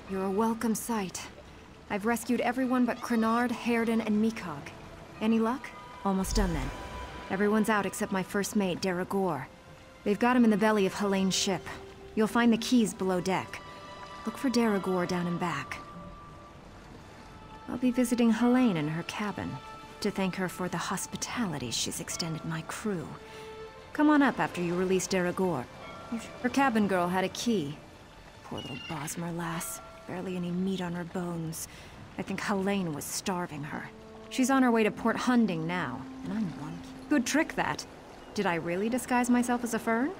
You're a welcome sight. I've rescued everyone but Crenard, Hairden, and Mikog. Any luck? Almost done then. Everyone's out except my first mate, Deragor. They've got him in the belly of Helene's ship. You'll find the keys below deck. Look for Deragor down and back. I'll be visiting Helene in her cabin to thank her for the hospitality she's extended my crew. Come on up after you release Deragor. Her cabin girl had a key. Poor little Bosmer lass. Barely any meat on her bones. I think Helene was starving her. She's on her way to Port Hunding now, and I'm one. Good trick, that. Did I really disguise myself as a fern?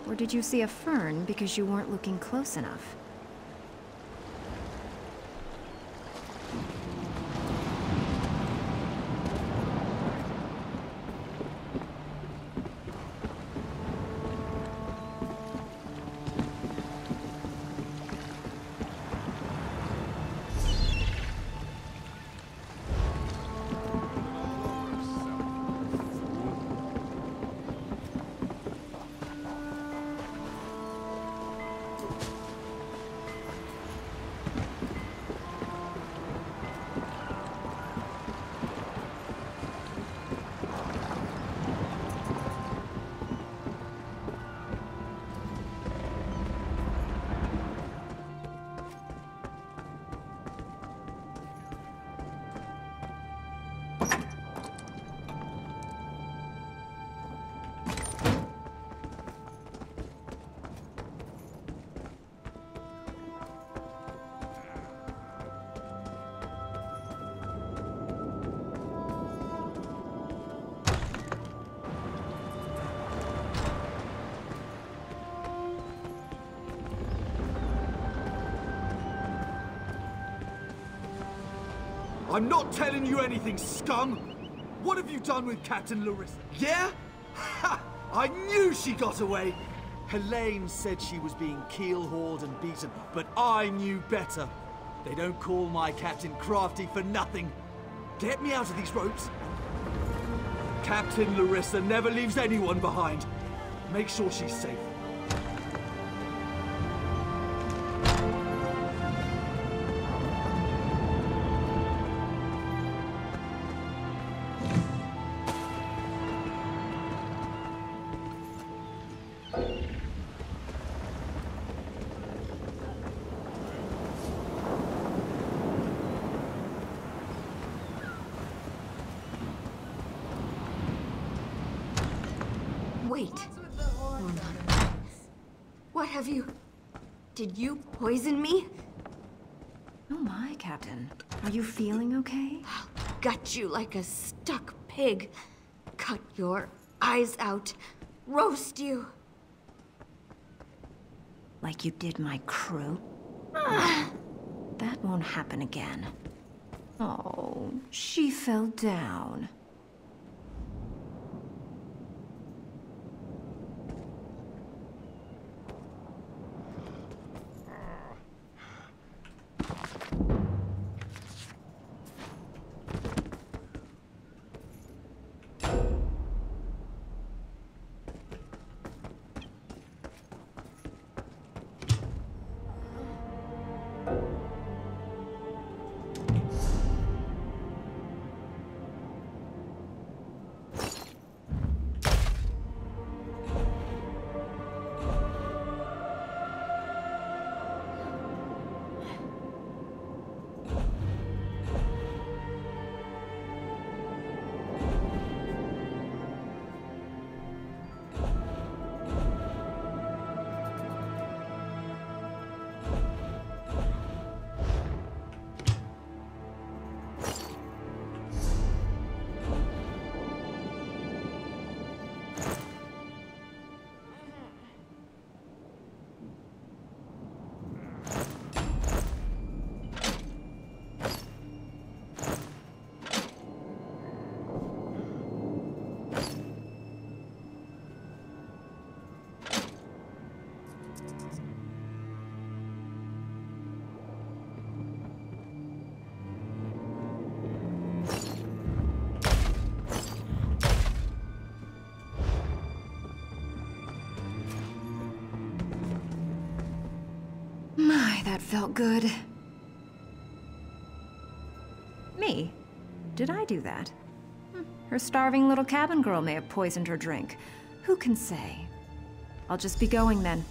Or did you see a fern because you weren't looking close enough? I'm not telling you anything, scum! What have you done with Captain Larissa? Yeah? Ha! I knew she got away! Helene said she was being keel-hauled and beaten, but I knew better. They don't call my captain crafty for nothing. Get me out of these ropes. Captain Larissa never leaves anyone behind. Make sure she's safe. Wait. What have you... Did you poison me? Oh my, Captain. Are you feeling okay? I'll gut you like a stuck pig. Cut your eyes out. Roast you. Like you did my crew? That won't happen again. Oh, she fell down. That felt good. Me? Did I do that? Her starving little cabin girl may have poisoned her drink. Who can say? I'll just be going then.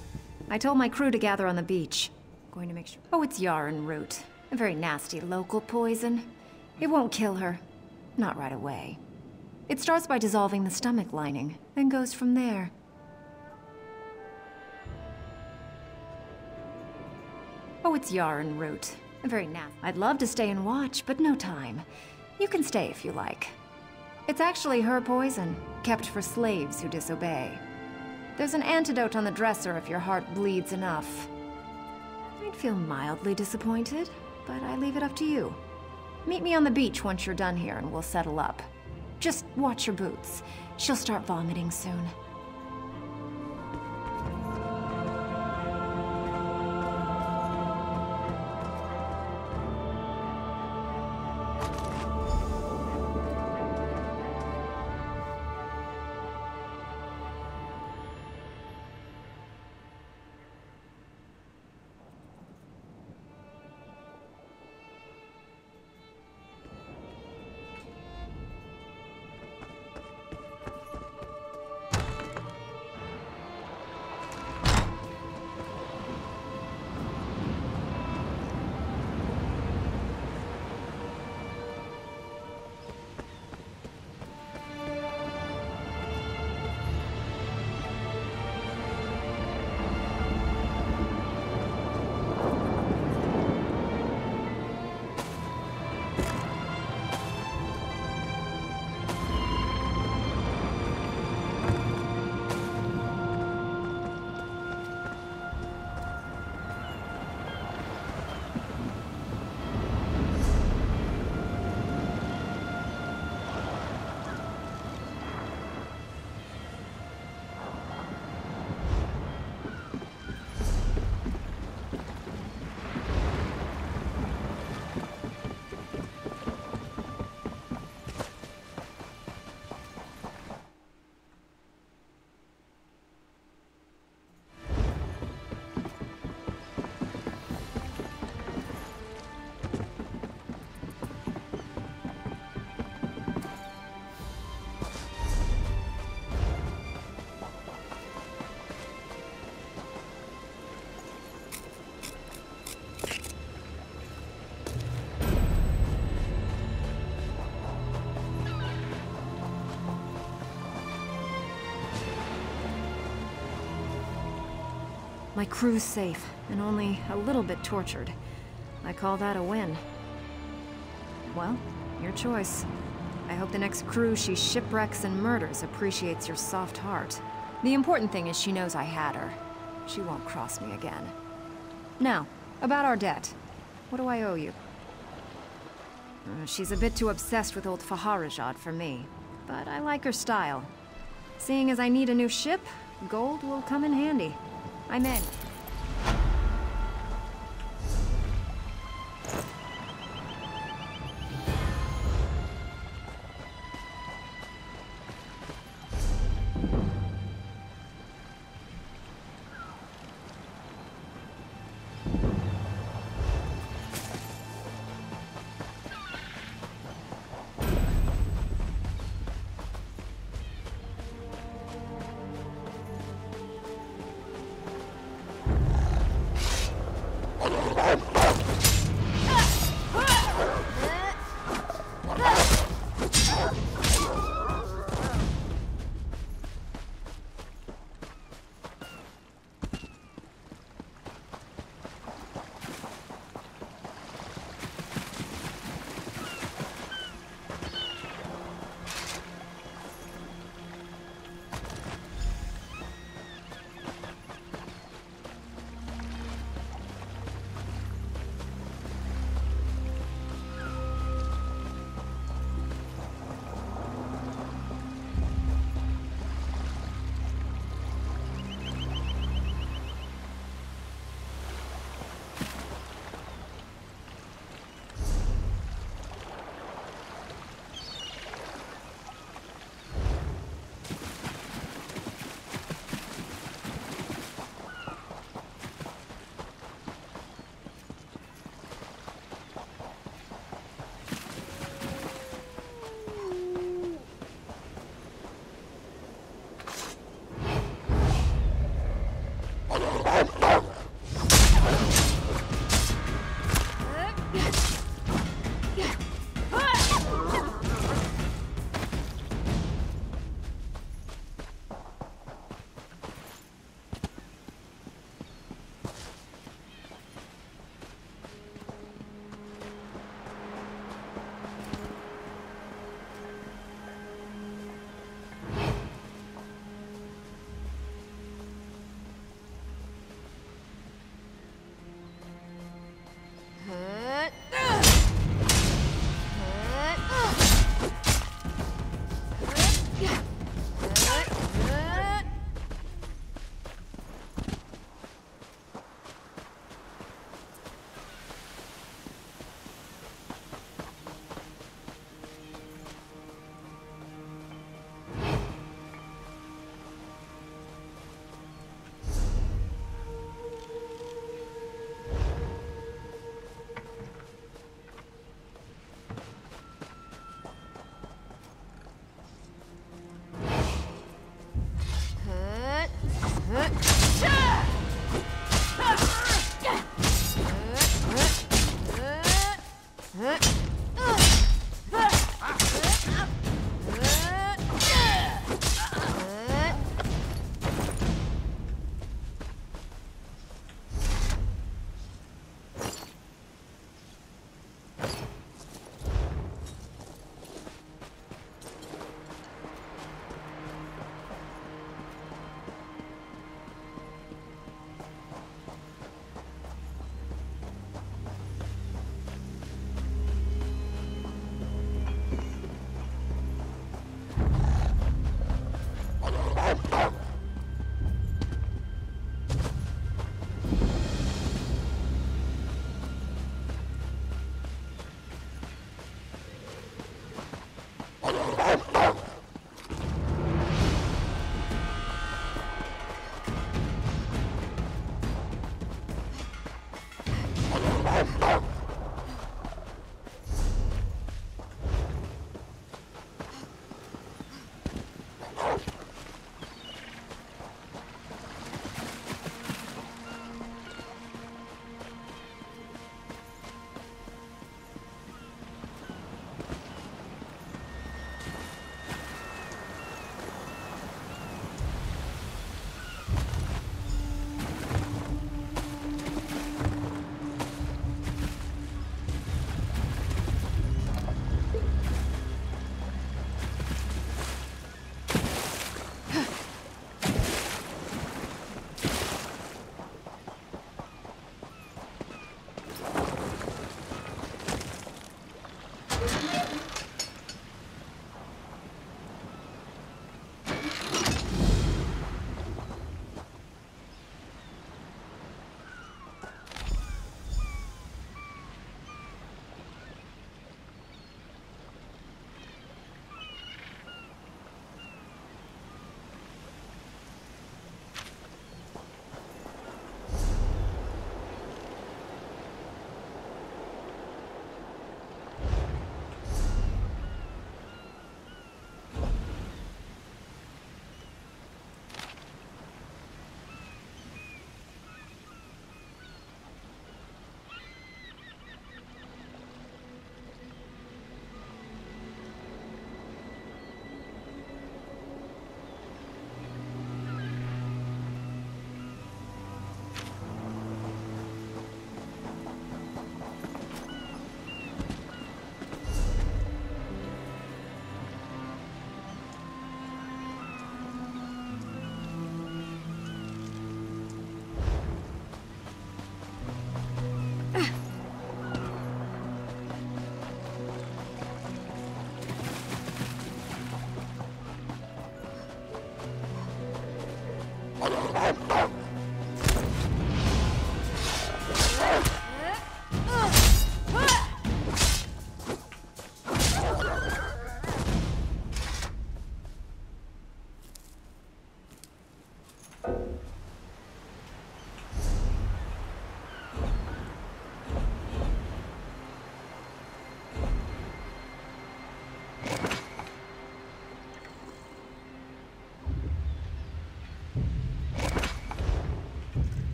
I told my crew to gather on the beach. Going to make sure. Oh, it's yarn root. A very nasty local poison. It won't kill her. Not right away. It starts by dissolving the stomach lining, then goes from there. Oh, it's yarn root. Very nasty. I'd love to stay and watch, but no time. You can stay if you like. It's actually her poison, kept for slaves who disobey. There's an antidote on the dresser if your heart bleeds enough. I'd feel mildly disappointed, but I leave it up to you. Meet me on the beach once you're done here and we'll settle up. Just watch your boots. She'll start vomiting soon. My crew's safe, and only a little bit tortured. I call that a win. Well, your choice. I hope the next crew she shipwrecks and murders appreciates your soft heart. The important thing is she knows I had her. She won't cross me again. Now, about our debt. What do I owe you? She's a bit too obsessed with old Faharajad for me, but I like her style. Seeing as I need a new ship, gold will come in handy. I'm in.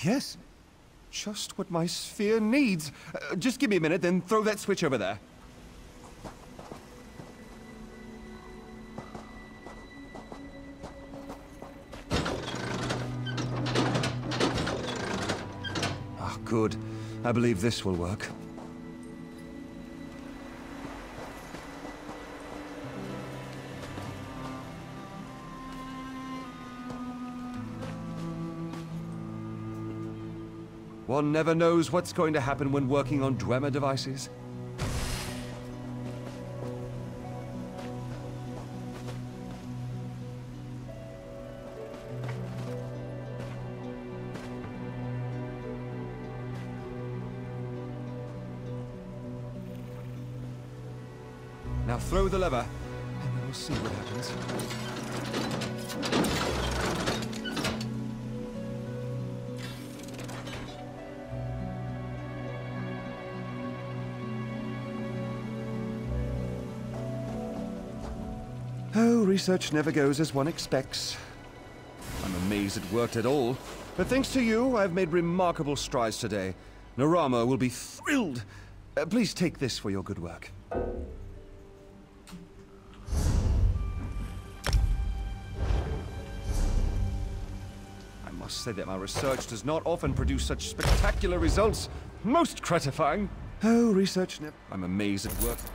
Yes. Just what my sphere needs. Just give me a minute, then throw that switch over there. Ah, good. I believe this will work. One never knows what's going to happen when working on Dwemer devices. Now throw the lever, and then we'll see what happens. Oh, research never goes as one expects. I'm amazed it worked at all. But thanks to you, I've made remarkable strides today. Narama will be thrilled. Please take this for your good work. I must say that my research does not often produce such spectacular results. Most gratifying. Oh, research never... I'm amazed it worked.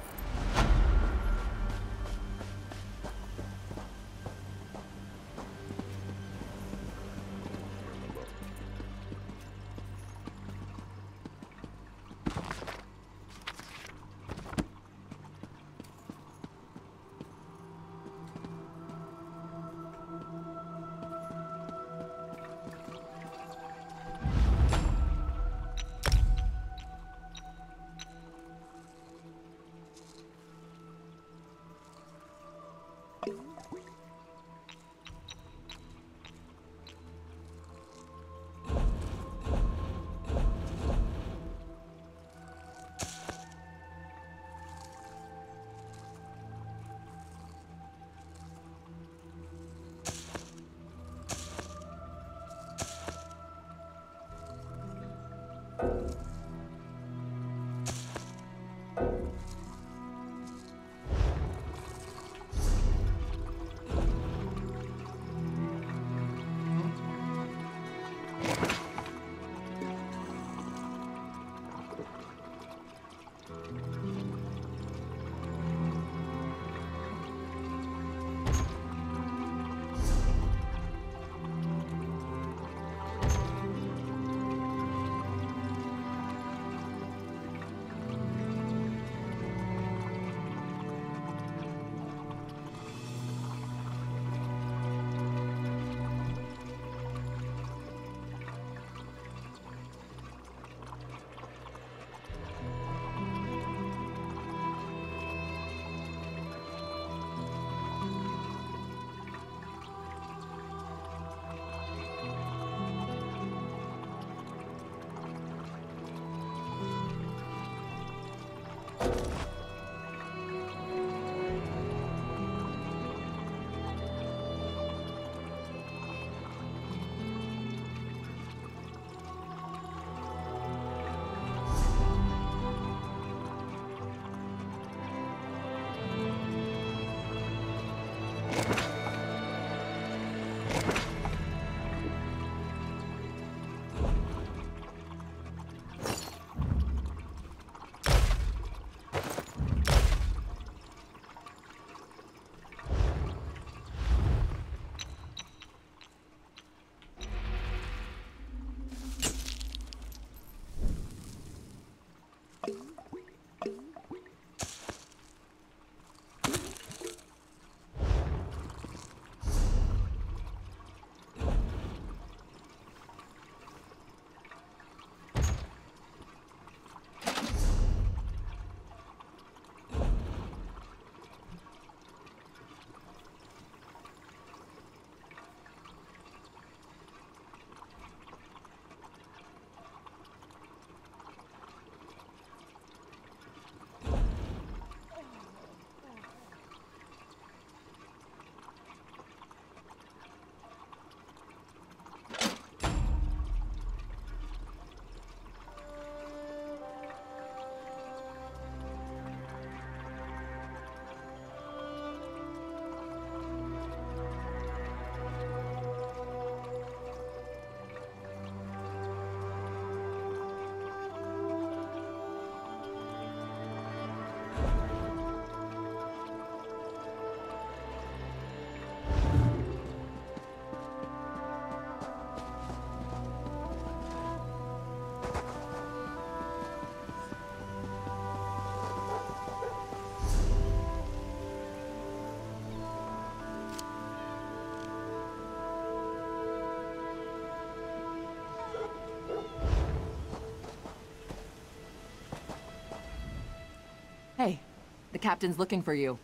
The captain's looking for you.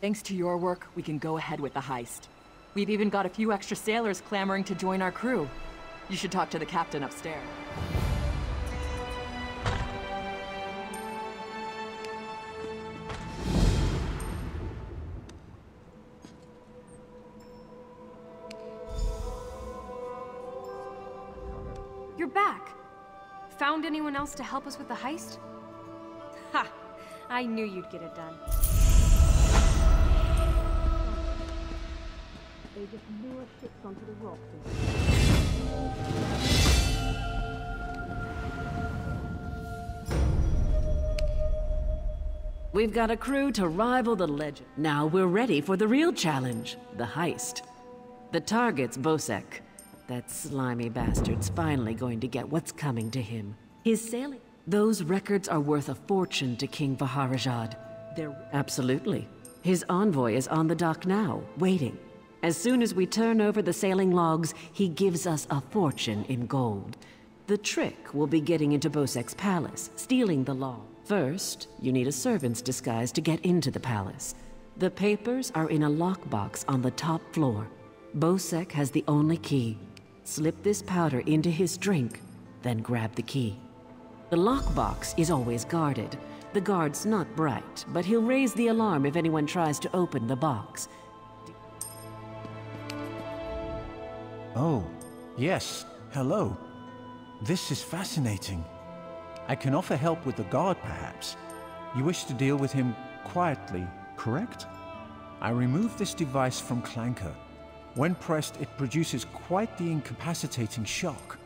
Thanks to your work, we can go ahead with the heist. We've even got a few extra sailors clamoring to join our crew. You should talk to the captain upstairs. You're back! Found anyone else to help us with the heist? Ha! I knew you'd get it done. They just lure ships onto the rocks. We've got a crew to rival the legend. Now we're ready for the real challenge, the heist. The target's Bosek. That slimy bastard's finally going to get what's coming to him. His sailing... Those records are worth a fortune to King Vaharajad. They're... Absolutely. His envoy is on the dock now, waiting. As soon as we turn over the sailing logs, he gives us a fortune in gold. The trick will be getting into Bosek's palace, stealing the log. First, you need a servant's disguise to get into the palace. The papers are in a lockbox on the top floor. Bosek has the only key. Slip this powder into his drink, then grab the key. The lockbox is always guarded. The guard's not bright, but he'll raise the alarm if anyone tries to open the box. Oh, yes. Hello. This is fascinating. I can offer help with the guard, perhaps. You wish to deal with him quietly, correct? I removed this device from Clanker. When pressed, it produces quite the incapacitating shock.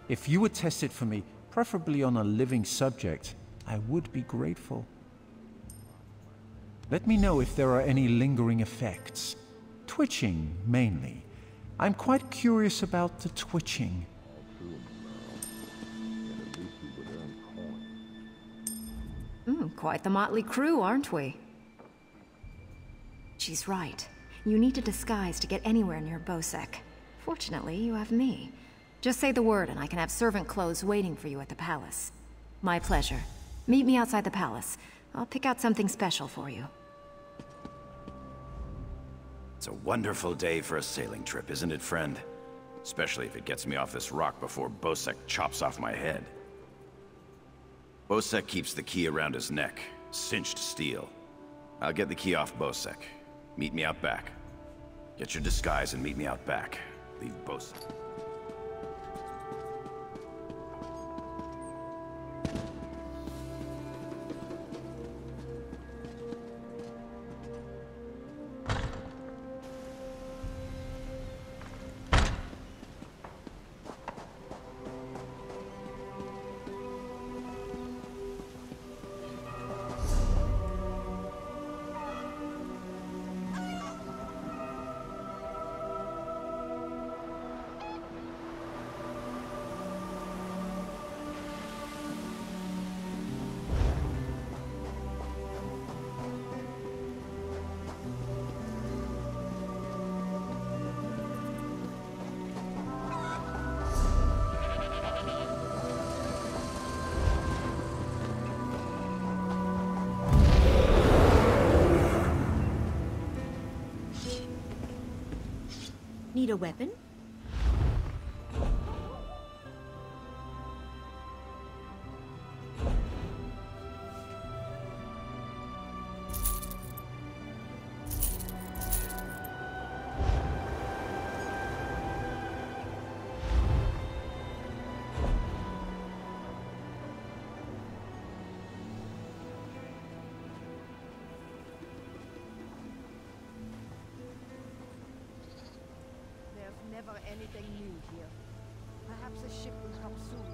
If you would test it for me, preferably on a living subject, I would be grateful. Let me know if there are any lingering effects. Twitching, mainly. I'm quite curious about the twitching. Quite the motley crew, aren't we? She's right. You need a disguise to get anywhere near Bosek. Fortunately, you have me. Just say the word and I can have servant clothes waiting for you at the palace. My pleasure. Meet me outside the palace. I'll pick out something special for you. It's a wonderful day for a sailing trip, isn't it, friend? Especially if it gets me off this rock before Bosek chops off my head. Bosek keeps the key around his neck, cinched steel. I'll get the key off Bosek. Meet me out back. Get your disguise and meet me out back. Leave Bosek. Need a weapon? Never anything new here. Perhaps a ship will come soon.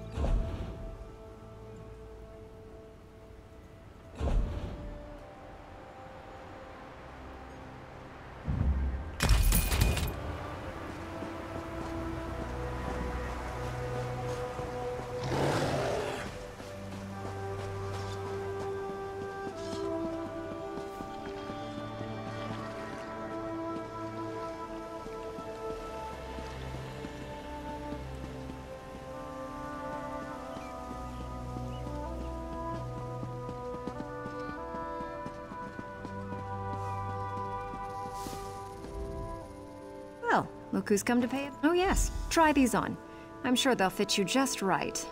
Look who's come to pay it. Oh yes, try these on. I'm sure they'll fit you just right.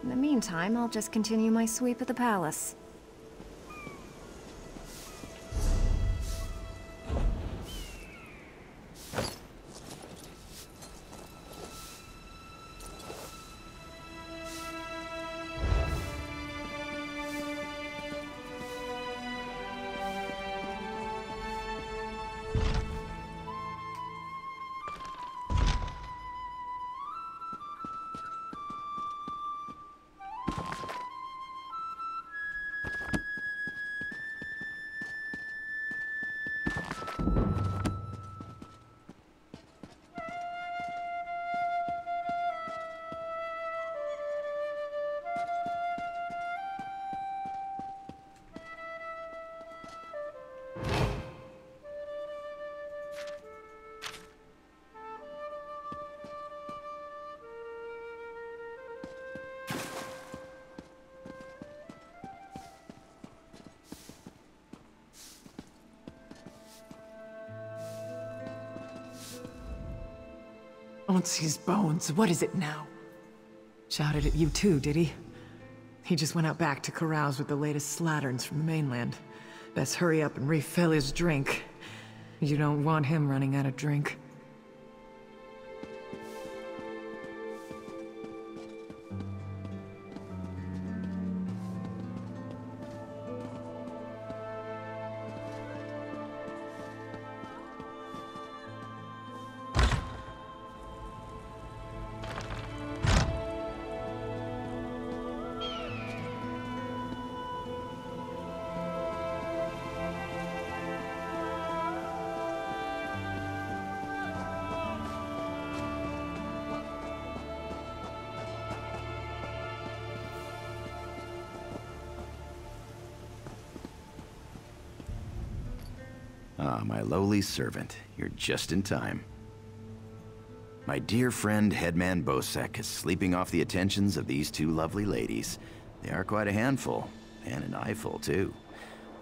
In the meantime, I'll just continue my sweep at the palace. Onsi's bones, what is it now? Shouted at you too, did he? He just went out back to carouse with the latest slatterns from the mainland. Best hurry up and refill his drink. You don't want him running out of drink. Ah, my lowly servant. You're just in time. My dear friend, Headman Bosek, is sleeping off the attentions of these two lovely ladies. They are quite a handful, and an eyeful, too.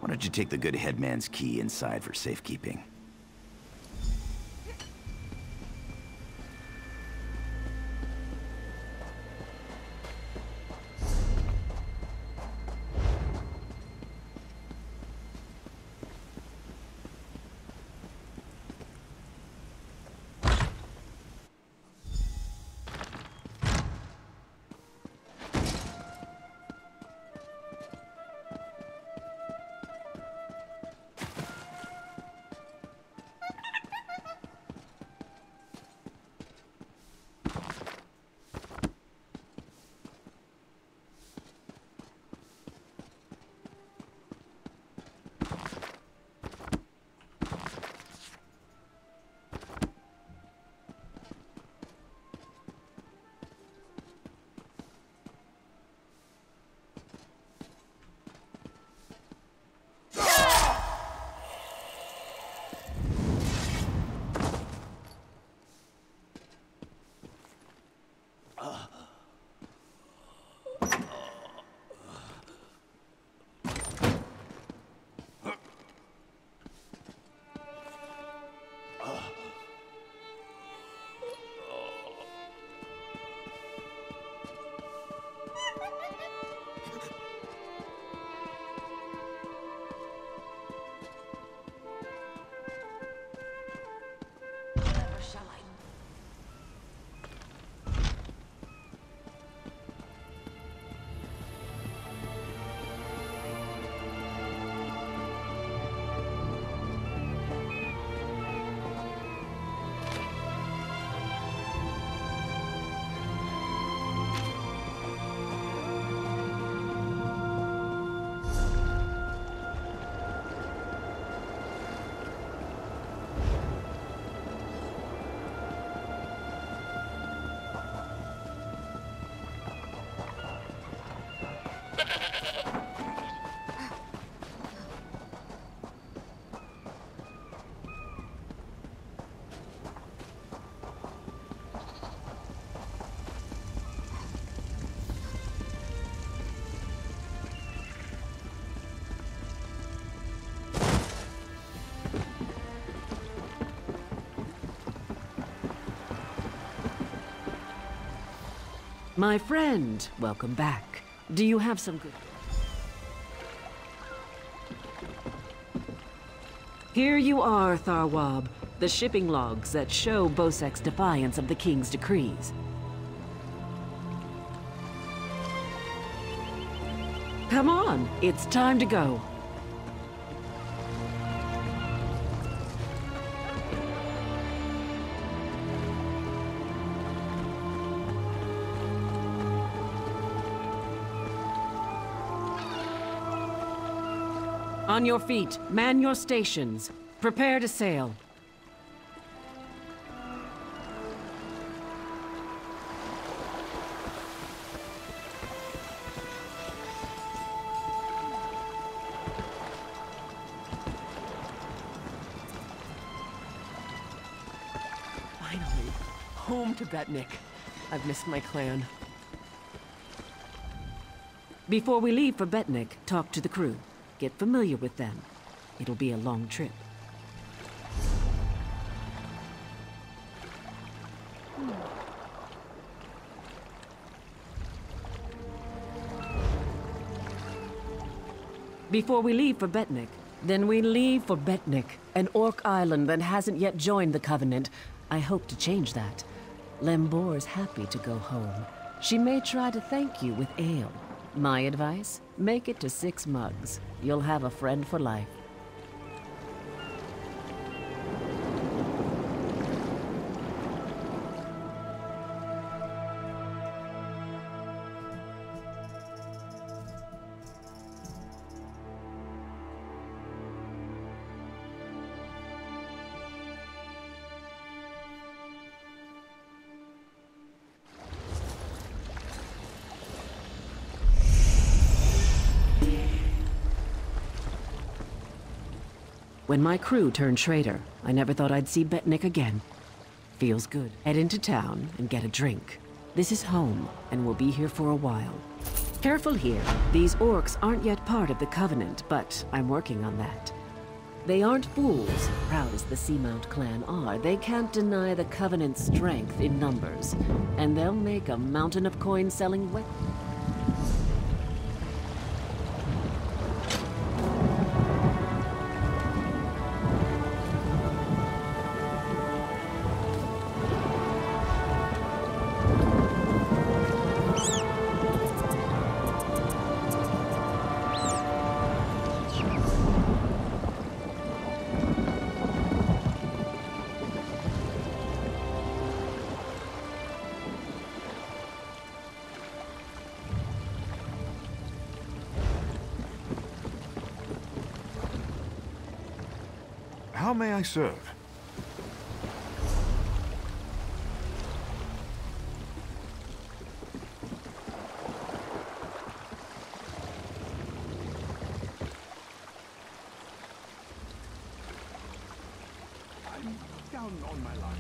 Why don't you take the good Headman's key inside for safekeeping? My friend, welcome back. Do you have some good... Here you are, Tharwab. The shipping logs that show Bosek's defiance of the King's decrees. Come on, it's time to go. On your feet, man your stations. Prepare to sail. Finally, home to Betnik. I've missed my clan. Before we leave for Betnik, talk to the crew. Get familiar with them. It'll be a long trip. Before we leave for Betnik, then we leave for Betnik, an orc island that hasn't yet joined the Covenant. I hope to change that. Lembor's happy to go home. She may try to thank you with ale. My advice? Make it to 6 mugs. You'll have a friend for life. When my crew turned traitor, I never thought I'd see Betnik again. Feels good. Head into town and get a drink. This is home, and we'll be here for a while. Careful here. These orcs aren't yet part of the Covenant, but I'm working on that. They aren't fools. Proud as the Seamount clan are, they can't deny the Covenant's strength in numbers. And they'll make a mountain of coins selling weapons. How may I serve? I'm down on my luck.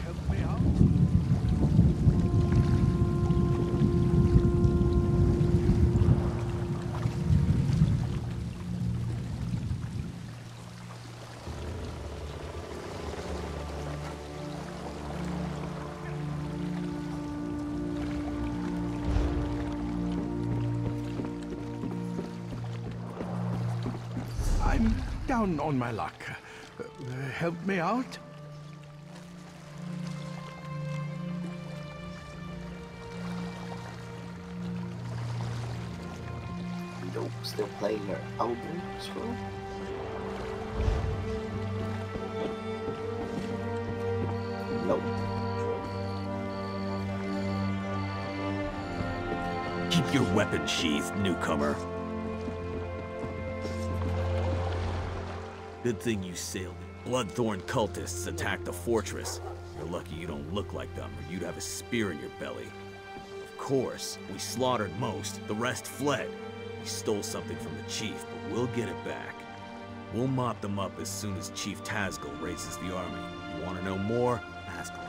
Help me out? I'm down on my luck. Help me out? Nope, still playing her Elder Scroll. Nope. Keep your weapon sheathed, newcomer. Good thing you sailed it. Bloodthorn cultists attacked the fortress. You're lucky you don't look like them, or you'd have a spear in your belly. Of course, we slaughtered most, the rest fled. We stole something from the chief, but we'll get it back. We'll mop them up as soon as Chief Tazgul raises the army. You want to know more? Ask me.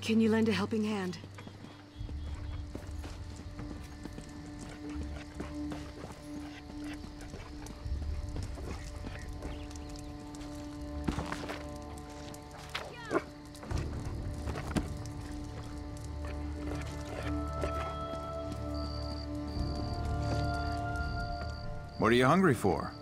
Can you lend a helping hand? What are you hungry for?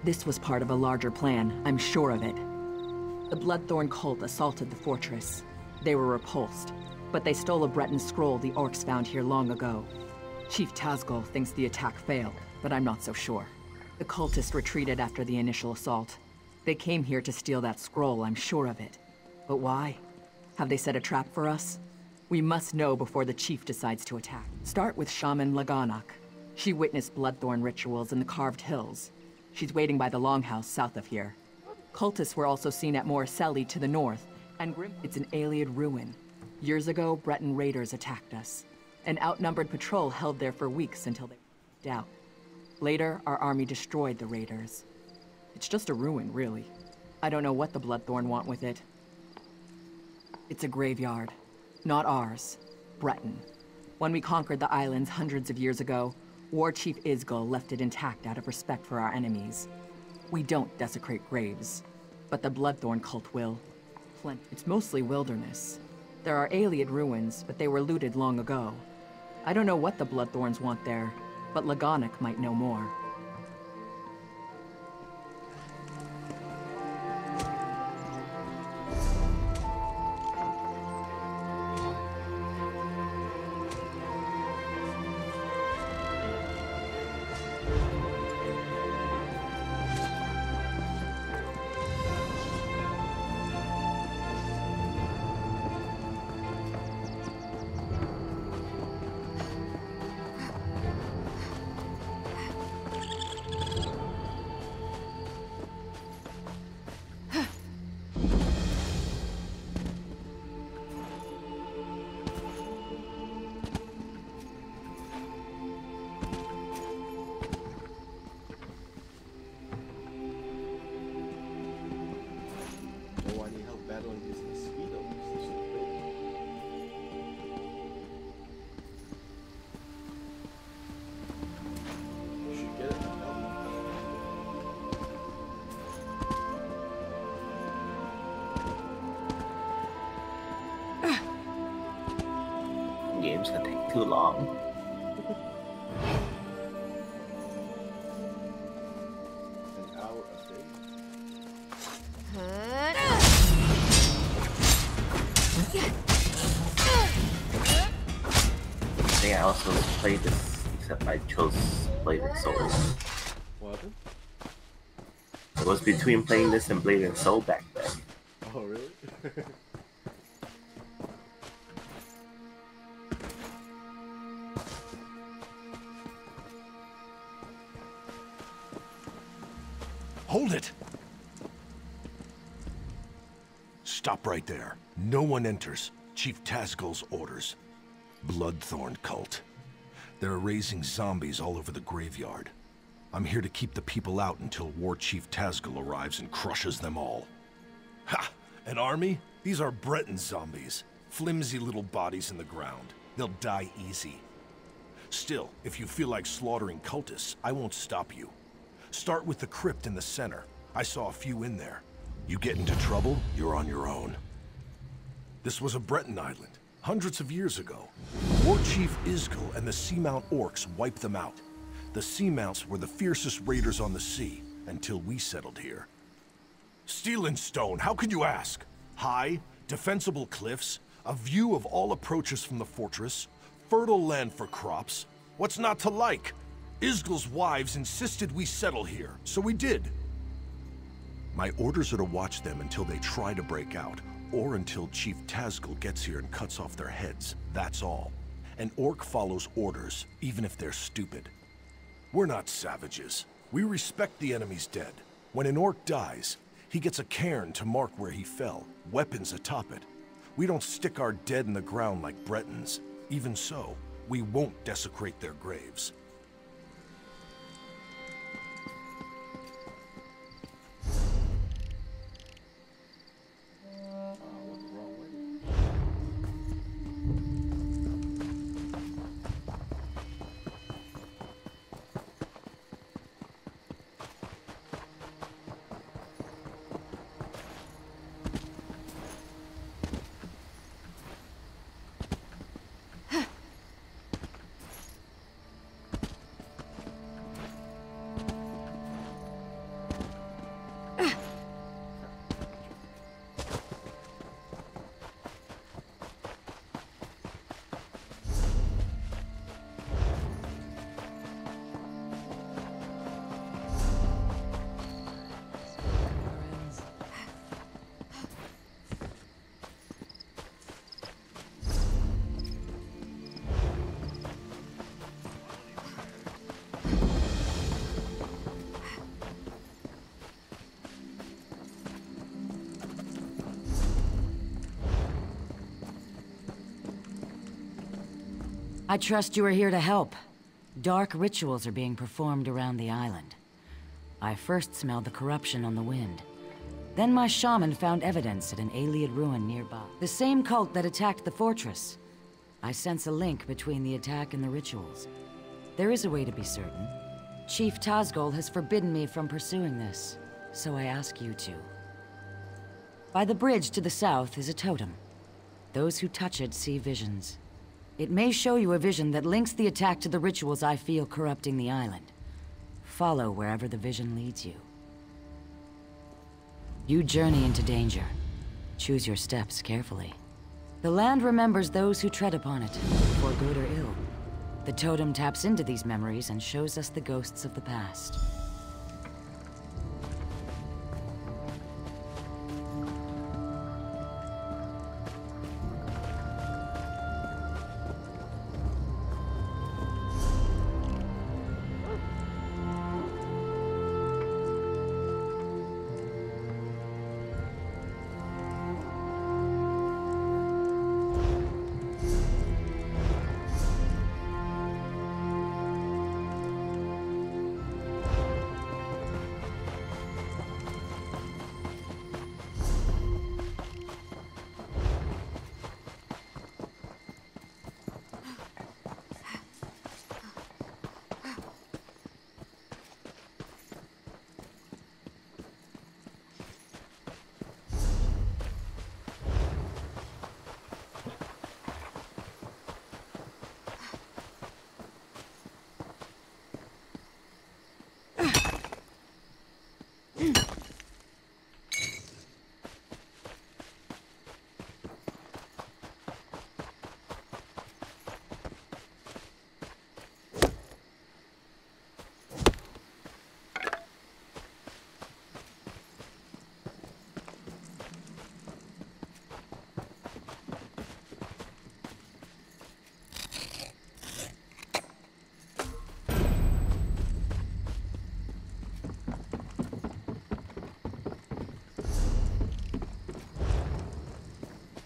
This was part of a larger plan, I'm sure of it. The Bloodthorn cult assaulted the fortress. They were repulsed, but they stole a Breton scroll the orcs found here long ago. Chief Tazgol thinks the attack failed, but I'm not so sure. The cultists retreated after the initial assault. They came here to steal that scroll, I'm sure of it. But why? Have they set a trap for us? We must know before the chief decides to attack. Start with Shaman Laganak. She witnessed Bloodthorn rituals in the Carved Hills. She's waiting by the Longhouse south of here. Cultists were also seen at Morriselli to the north, and it's an Ayleid ruin. Years ago, Breton raiders attacked us. An outnumbered patrol held there for weeks until they were out. Later, our army destroyed the raiders. It's just a ruin, really. I don't know what the Bloodthorn want with it. It's a graveyard. Not ours. Breton. When we conquered the islands hundreds of years ago, War Chief Isgol left it intact out of respect for our enemies. We don't desecrate graves, but the Bloodthorn cult will. It's mostly wilderness. There are Ayleid ruins, but they were looted long ago. I don't know what the Bloodthorns want there, but Laganak might know more. Game's gonna take too long. An hour a day. I think I also played this, except I chose Blade and Soul. What happened? It was between playing this and Blade and Soul back then. Oh, really? Hold it! Stop right there. No one enters. Chief Tazgol's orders. Bloodthorn cult. They're raising zombies all over the graveyard. I'm here to keep the people out until War Chief Tazgol arrives and crushes them all. Ha! An army? These are Breton zombies. Flimsy little bodies in the ground. They'll die easy. Still, if you feel like slaughtering cultists, I won't stop you. Start with the crypt in the center. I saw a few in there. You get into trouble, you're on your own. This was a Breton island, hundreds of years ago. War Chief Isgol and the Seamount Orcs wiped them out. The Seamounts were the fiercest raiders on the sea, until we settled here. Steel and stone, how could you ask? High, defensible cliffs, a view of all approaches from the fortress, fertile land for crops. What's not to like? Isgol's wives insisted we settle here, so we did. My orders are to watch them until they try to break out, or until Chief Tazgol gets here and cuts off their heads. That's all. An orc follows orders, even if they're stupid. We're not savages. We respect the enemy's dead. When an orc dies, he gets a cairn to mark where he fell, weapons atop it. We don't stick our dead in the ground like Bretons. Even so, we won't desecrate their graves. I trust you are here to help. Dark rituals are being performed around the island. I first smelled the corruption on the wind. Then my shaman found evidence at an Ayleid ruin nearby. The same cult that attacked the fortress. I sense a link between the attack and the rituals. There is a way to be certain. Chief Tazgol has forbidden me from pursuing this, so I ask you to. By the bridge to the south is a totem. Those who touch it see visions. It may show you a vision that links the attack to the rituals I feel corrupting the island. Follow wherever the vision leads you. You journey into danger. Choose your steps carefully. The land remembers those who tread upon it, for good or ill. The totem taps into these memories and shows us the ghosts of the past.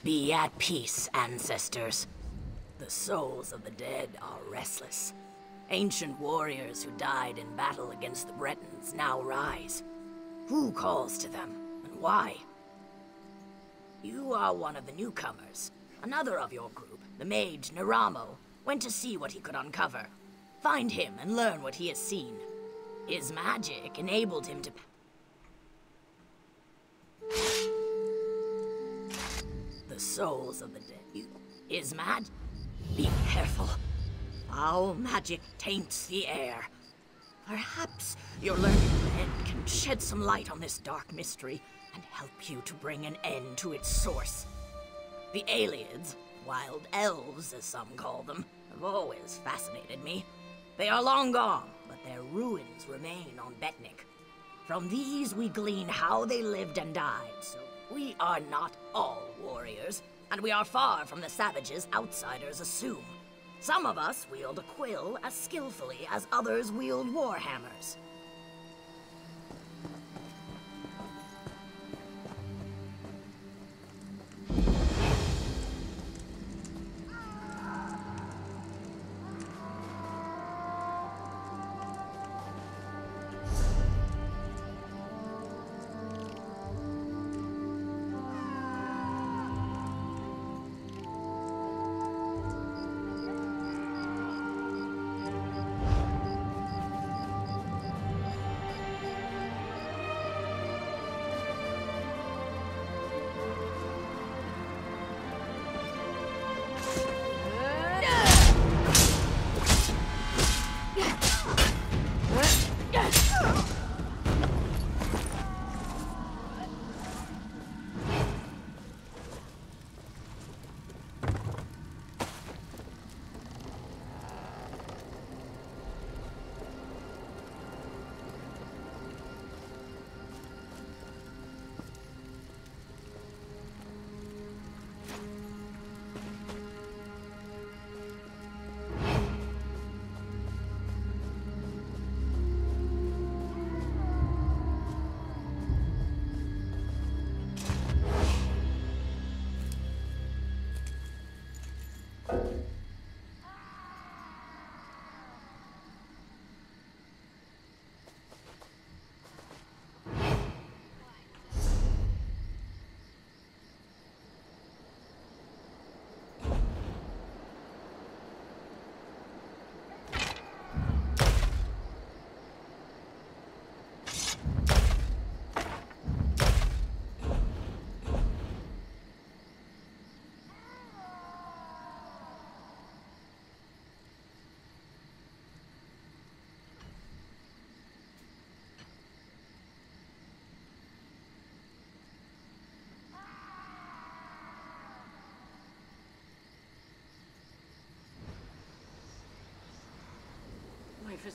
Be at peace, ancestors. The souls of the dead are restless. Ancient warriors who died in battle against the Bretons now rise. Who calls to them, and why? You are one of the newcomers. Another of your group, the mage Naramo, went to see what he could uncover. Find him and learn what he has seen. His magic enabled him to... The souls of the dead. Is mad? Be careful. Foul magic taints the air. Perhaps your learned friend can shed some light on this dark mystery and help you to bring an end to its source. The Ayleids, wild elves as some call them, have always fascinated me. They are long gone, but their ruins remain on Betnik. From these we glean how they lived and died, so we are not all warriors, and we are far from the savages outsiders assume. Some of us wield a quill as skillfully as others wield warhammers.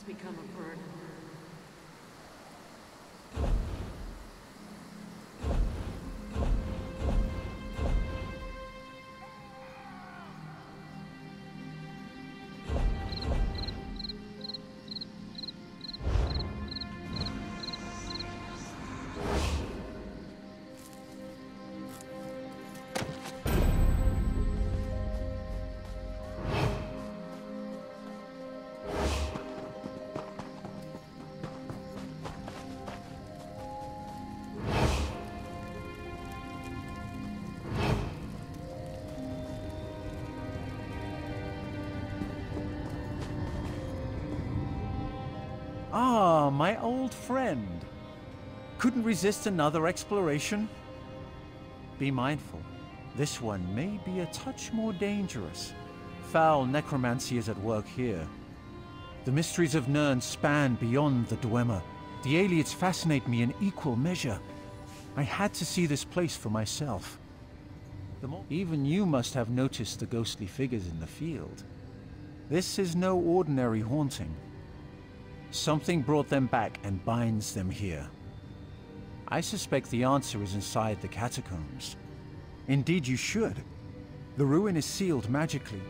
become a burden. Ah, my old friend. Couldn't resist another exploration? Be mindful. This one may be a touch more dangerous. Foul necromancy is at work here. The mysteries of Nirn span beyond the Dwemer. The aliens fascinate me in equal measure. I had to see this place for myself. Even you must have noticed the ghostly figures in the field. This is no ordinary haunting. Something brought them back and binds them here. I suspect the answer is inside the catacombs. Indeed you should. The ruin is sealed magically,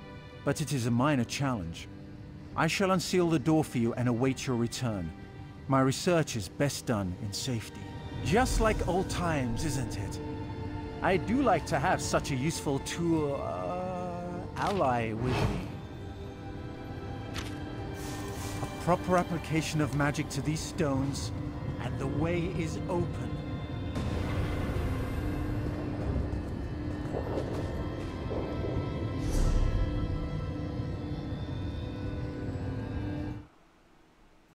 but it is a minor challenge. I shall unseal the door for you and await your return. My research is best done in safety. Just like old times, isn't it? I do like to have such a useful tool, ally with me. A proper application of magic to these stones, and the way is open.